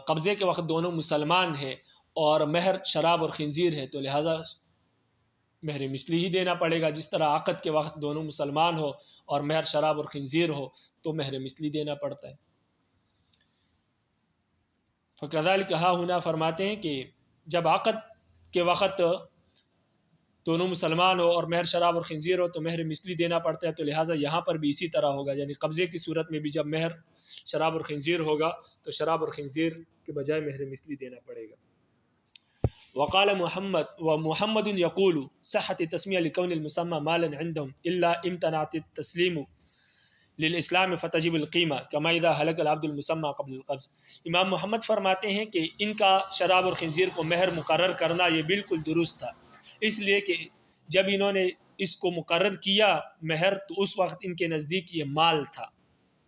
قبضے کے وقت دونوں مسلمان ہیں اور مہر شراب اور خنزیر ہے، تو لہٰذا مہر مثلی ہی دینا پڑے گا. جس طرح عقد کے وقت دونوں مسلمان ہو اور مہر شراب اور خنزیر ہو تو مہر مثلی دینا پڑتا ہے. فکذالک ہا ہنا فرماتے ہیں کہ جب عقد کے وقت دونوں مسلمان ہو اور مہر شراب اور خنزیر ہو تو مہر مثلی دینا پڑتا ہے، تو لہٰذا یہاں پر بھی اسی طرح ہوگا، یعنی قبضے کی صورت میں بھی جب مہر شراب اور خنزیر ہوگا تو شراب اور خنزیر کے بجائے مہر مثلی دینا پڑے گا. وقال محمد يقول صحت تسمیہ لکون المسمى مالا عندهم الا امتنعت التسلیم للاسلام فتجب القیمہ کما اذا هلك العبد المسمى قبل القبض. امام محمد فرماتے ہیں کہ ان کا شراب اور خنزیر کو مہر مقرر کرنا یہ بالکل درست تھا، اس لیے کہ جب انہوں نے اس کو مقرر کیا مہر تو اس وقت ان کے نزدیک یہ مال تھا،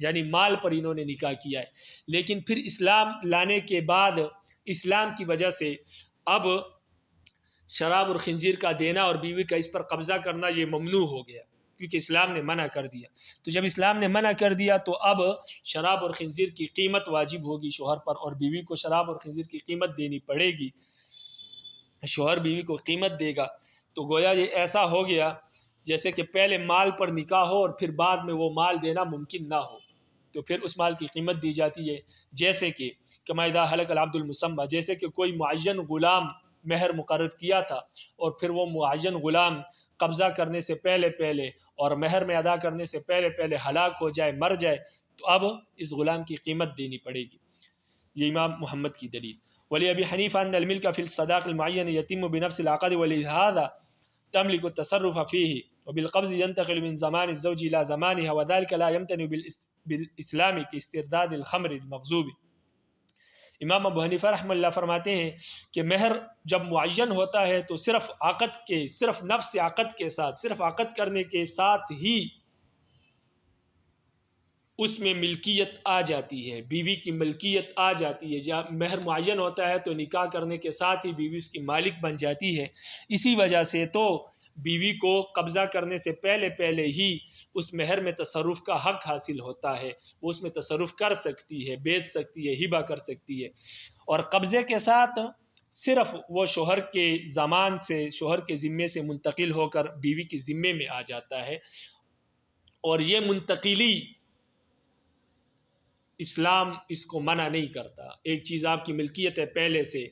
یعنی مال پر انہوں نے نکاح کیا ہے. لیکن پھر اسلام لانے کے بعد اسلام کی وجہ سے اب شراب اور خنزیر کا دینا اور بیوی کا اس پر قبضہ کرنا یہ ممنوع ہو گیا، کیونکہ اسلام نے منع کر دیا. تو جب اسلام نے منع کر دیا تو اب شراب اور خنزیر کی قیمت واجب ہوگی شوہر پر، اور بیوی کو شراب اور خنزیر کی قیمت دینی پڑے گی. شوہر بیوی کو قیمت دے گا. تو گویا یہ ایسا ہو گیا جیسے کہ پہلے مال پر نکاح ہو اور پھر بعد میں وہ مال دینا ممکن نہ ہو، تو پھر اس مال کی قیمت دی جاتی ہے. جیسے کہ کما اذا هلك العبد المسمى، جیسے کہ کوئی معین غلام مہر مقرر کیا تھا اور پھر وہ معین غلام قبضہ کرنے سے پہلے اور مہر میں ادا کرنے سے پہلے ہلاک ہو جائے، مر جائے، تو اب اس غلام کی قیمت دینی پڑے گی. یہ امام محمد کی دلیل. ولی ابی حنیفہ ان الملک فی الصداق المعین یتم بنفس العقد ولهذا تملک التصرف فیہ وبالقبض ينتقل من زمان الزوج الى زمانها وذلك لا يمتنع بالاسلام كاسترداد الخمر المغصوب. امام ابو حنیفہ رحمہ اللہ فرماتے ہیں کہ مہر جب معین ہوتا ہے تو صرف نفس عقد کے ساتھ، صرف عقد کرنے کے ساتھ ہی اس میں ملکیت آ جاتی ہے، بیوی کی ملکیت آ جاتی ہے. جب مہر معین ہوتا ہے تو نکاح کرنے کے ساتھ ہی بیوی اس کی مالک بن جاتی ہے. اسی وجہ سے تو بیوی کو قبضہ کرنے سے پہلے ہی اس مہر میں تصرف کا حق حاصل ہوتا ہے، وہ اس میں تصرف کر سکتی ہے، بیچ سکتی ہے، ہبہ کر سکتی ہے. اور قبضے کے ساتھ صرف وہ شوہر کے ضمان سے، شوہر کے ذمے سے منتقل ہو کر بیوی کے ذمے میں آ جاتا ہے. اور یہ منتقلی اسلام اس کو منع نہیں کرتا. ایک چیز آپ کی ملکیت ہے پہلے سے،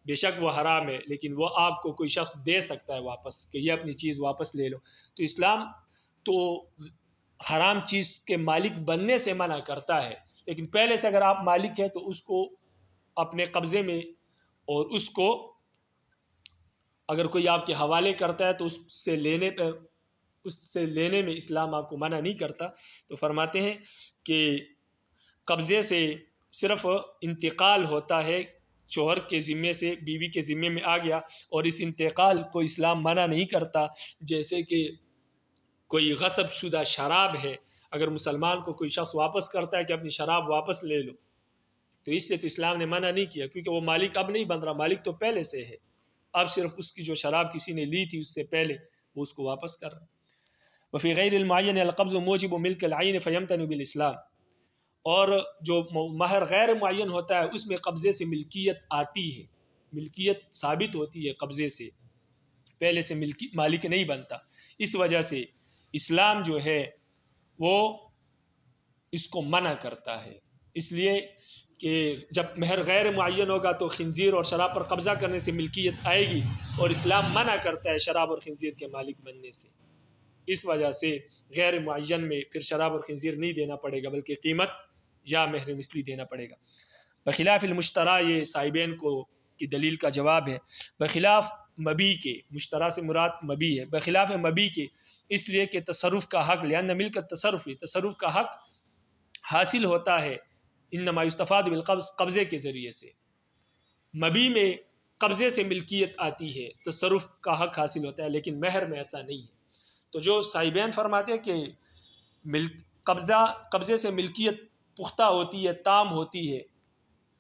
بے شک وہ حرام ہے لیکن وہ آپ کو کوئی شخص دے سکتا ہے واپس کہ یہ اپنی چیز واپس لے لو. تو اسلام تو حرام چیز کے مالک بننے سے منع کرتا ہے، لیکن پہلے سے اگر آپ مالک ہیں تو اس کو اپنے قبضے میں، اور اس کو اگر کوئی آپ کے حوالے کرتا ہے تو اس سے لینے میں اسلام آپ کو منع نہیں کرتا. تو فرماتے ہیں کہ قبضے سے صرف انتقال ہوتا ہے، شوہر کے ذمے سے بیوی کے ذمے میں آ گیا، اور اس انتقال کو اسلام منع نہیں کرتا. جیسے کہ کوئی غصب شدہ شراب ہے، اگر مسلمان کو کوئی شخص واپس کرتا ہے کہ اپنی شراب واپس لے لو، تو اس سے تو اسلام نے منع نہیں کیا، کیونکہ وہ مالک اب نہیں بن رہا، مالک تو پہلے سے ہے. اب صرف اس کی جو شراب کسی نے لی تھی اس سے پہلے وہ اس کو واپس کر رہا. وفی غیر المعین القبض موجب ملک العین فیمتنع بالاسلام. اور جو مہر غیر معین ہوتا ہے اس میں قبضے سے ملکیت آتی ہے، ملکیت ثابت ہوتی ہے قبضے سے، پہلے سے مالک نہیں بنتا. اس وجہ سے اسلام جو ہے وہ اس کو منع کرتا ہے. اس لیے کہ جب مہر غیر معین ہوگا تو خنزیر اور شراب پر قبضہ کرنے سے ملکیت آئے گی، اور اسلام منع کرتا ہے شراب اور خنزیر کے مالک بننے سے. اس وجہ سے غیر معین میں پھر شراب اور خنزیر نہیں دینا پڑے گا، بلکہ قیمت یا مہر مثلی دینا پڑے گا. بخلاف المشترا، یہ صاحبین کی دلیل کا جواب ہے. بخلاف مبی کے، مشترا سے مراد مبی ہے، بخلاف مبی کے اس لیے کہ تصرف کا حق، لأن ملک تصرف کا حق حاصل ہوتا ہے انما یستفاد بالقبض، قبضے کے ذریعے سے. مبی میں قبضے سے ملکیت آتی ہے، تصرف کا حق حاصل ہوتا ہے، لیکن مہر میں ایسا نہیں ہے. تو جو صاحبین فرماتے ہیں کہ قبضے سے ملکیت پختہ ہوتی ہے، تام ہوتی ہے،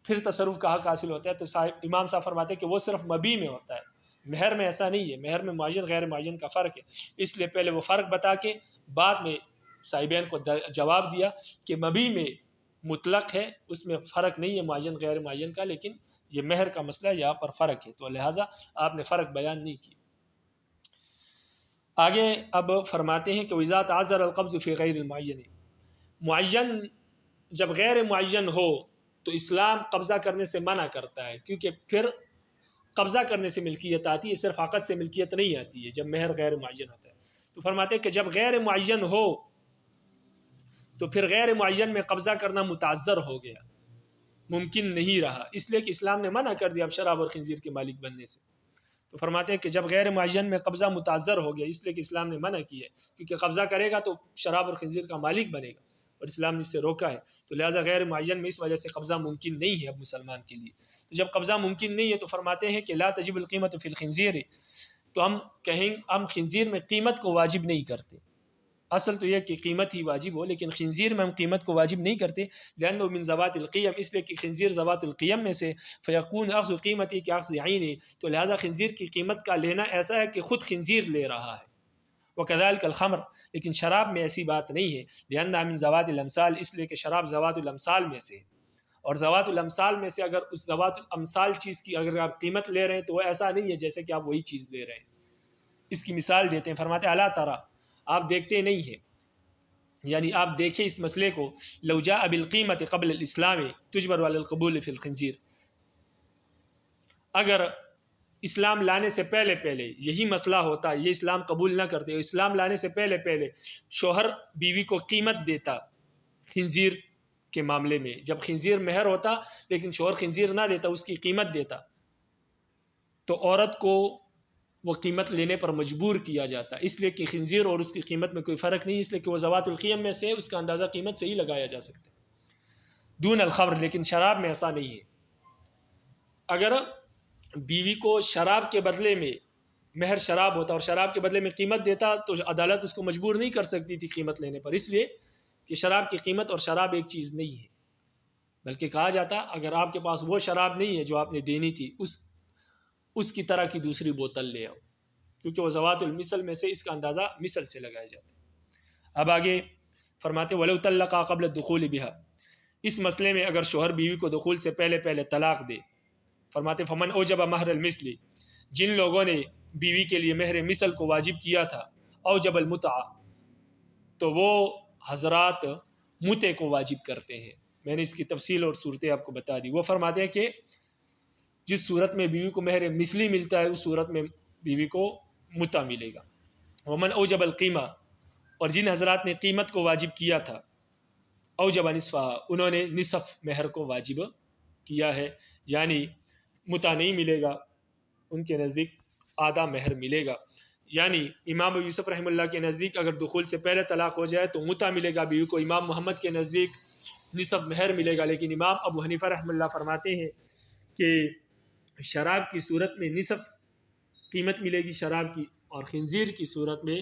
پھر تصرف کا حق حاصل ہوتا ہے. تو امام صاحب فرماتے ہیں کہ وہ صرف مبی میں ہوتا ہے، مہر میں ایسا نہیں ہے. مہر میں معین غیر معین کا فرق ہے. اس لیے پہلے وہ فرق بتا کے بعد میں صاحبین کو جواب دیا کہ مبی میں مطلق ہے، اس میں فرق نہیں ہے معین غیر معین کا، لیکن یہ مہر کا مسئلہ یہاں پر فرق ہے، تو لہٰذا آپ نے فرق بیان نہیں کی. آگے اب فرماتے ہیں کہ وَإِذَا تَعَذَّرَ الْقَبْضُ فِي غَيْرِ الْمُعَيَّنِ، معین جب غیر معین ہو تو اسلام قبضہ کرنے سے منع کرتا ہے، کیونکہ پھر قبضہ کرنے سے ملکیت آتی ہے، صرف عقد سے ملکیت نہیں آتی ہے جب مہر غیر معین ہوتا ہے. تو فرماتے ہیں کہ جب غیر معین ہو تو پھر غیر معین میں قبضہ کرنا متعذر ہو گیا، ممکن نہیں رہا، اس لیے کہ اسلام نے منع کر دیا اب شراب اور خنزیر کے مالک بننے سے. تو فرماتے ہیں کہ جب غیر معین میں قبضہ متعذر ہو گیا، اس لیے کہ اسلام نے منع کی ہے، کیونکہ قبضہ کرے گا تو شراب اور خنزیر کا مالک بنے گا اور اسلام نے اس سے روکا ہے. تو لہٰذا غیر معین میں اس وجہ سے قبضہ ممکن نہیں ہے اب مسلمان کے لیے. تو جب قبضہ ممکن نہیں ہے تو فرماتے ہیں کہ لا تجب القیمت فی الخنزیر، تو ہم خنزیر میں قیمت کو واجب نہیں کرتے. اصل تو یہ کہ قیمت ہی واجب ہو، لیکن خنزیر میں ہم قیمت کو واجب نہیں کرتے، لأنه من ذوات القیم، اس لیے کہ خنزیر ذوات القیم میں سے، فیکون اخذ قیمتی کہ اخذ عین، تو لہٰذا خنزیر کی قیمت کا لینا ایسا ہے کہ خود خنزیر لے رہا ہے. وکذلک الخمر، لیکن شراب میں ایسی بات نہیں ہے، لأنها من ذوات الامثال، اس لیے کہ شراب ذوات الامثال میں سے، اور ذوات الامثال میں سے اگر اس ذوات الامثال چیز کی اگر آپ قیمت لے رہے ہیں تو وہ ایسا نہیں ہے جیسے کہ آپ وہی چیز لے رہے ہیں. اس کی مثال دیتے ہیں، فرماتے الا ترى، آپ دیکھتے نہیں ہیں، یعنی آپ دیکھیں اس مسئلے کو، لو جاء بالقیمت قبل الاسلام تجبر علی القبول فی الخنزیر، اگر اسلام لانے سے پہلے یہی مسئلہ ہوتا، یہ اسلام قبول نہ کرتے، اسلام لانے سے پہلے شوہر بیوی کو قیمت دیتا خنزیر کے معاملے میں، جب خنزیر مہر ہوتا لیکن شوہر خنزیر نہ دیتا، اس کی قیمت دیتا، تو عورت کو وہ قیمت لینے پر مجبور کیا جاتا، اس لیے کہ خنزیر اور اس کی قیمت میں کوئی فرق نہیں، اس لیے کہ وہ ذوات القیم میں سے، اس کا اندازہ قیمت سے ہی لگایا جا سکتا ہے. دون الخمر، لیکن شراب میں ایسا نہیں ہے. اگر بیوی کو شراب کے بدلے میں مہر شراب ہوتا اور شراب کے بدلے میں قیمت دیتا تو عدالت اس کو مجبور نہیں کر سکتی تھی قیمت لینے پر، اس لیے کہ شراب کی قیمت اور شراب ایک چیز نہیں ہے. بلکہ کہا جاتا اگر آپ کے پاس وہ شراب نہیں ہے جو آپ نے دینی تھی، اس کی طرح کی دوسری بوتل لے آؤ، کیونکہ وہ ذوات المثل میں سے، اس کا اندازہ مثل سے لگایا جاتا ہے. اب آگے فرماتے وَلَوْ طَلَّقَا قَبْلَ الدُّخُولِ بِهَا، اس مسئلے میں اگر شوہر بیوی کو دخول سے پہلے طلاق دے، فرماتے فمن اوجب مہر المثل، جن لوگوں نے بیوی کے لیے مہر مثل کو واجب کیا تھا، اوجب المتعہ، تو وہ حضرات متع کو واجب کرتے ہیں. میں نے اس کی تفصیل اور صورتیں آپ کو بتا دی. وہ فرماتے ہیں کہ جس صورت میں بیوی کو مہر مثلی ملتا ہے اس صورت میں بیوی کو متع ملے گا. ومن اوجب القیمہ، اور جن حضرات نے قیمت کو واجب کیا تھا، اوجب نصفہ، انہوں نے نصف مہر کو واجب کیا ہے، یعنی متع نہیں ملے گا، ان کے نزدیک آدھا مہر ملے گا. یعنی امام ابو یوسف رحمہ اللہ کے نزدیک اگر دخول سے پہلے طلاق ہو جائے تو متع ملے گا بیوی کو، امام محمد کے نزدیک نصف مہر ملے گا. لیکن امام ابو حنیفہ رحمہ اللہ فرماتے ہیں کہ شراب کی صورت میں نصف قیمت ملے گی شراب کی، اور خنزیر کی صورت میں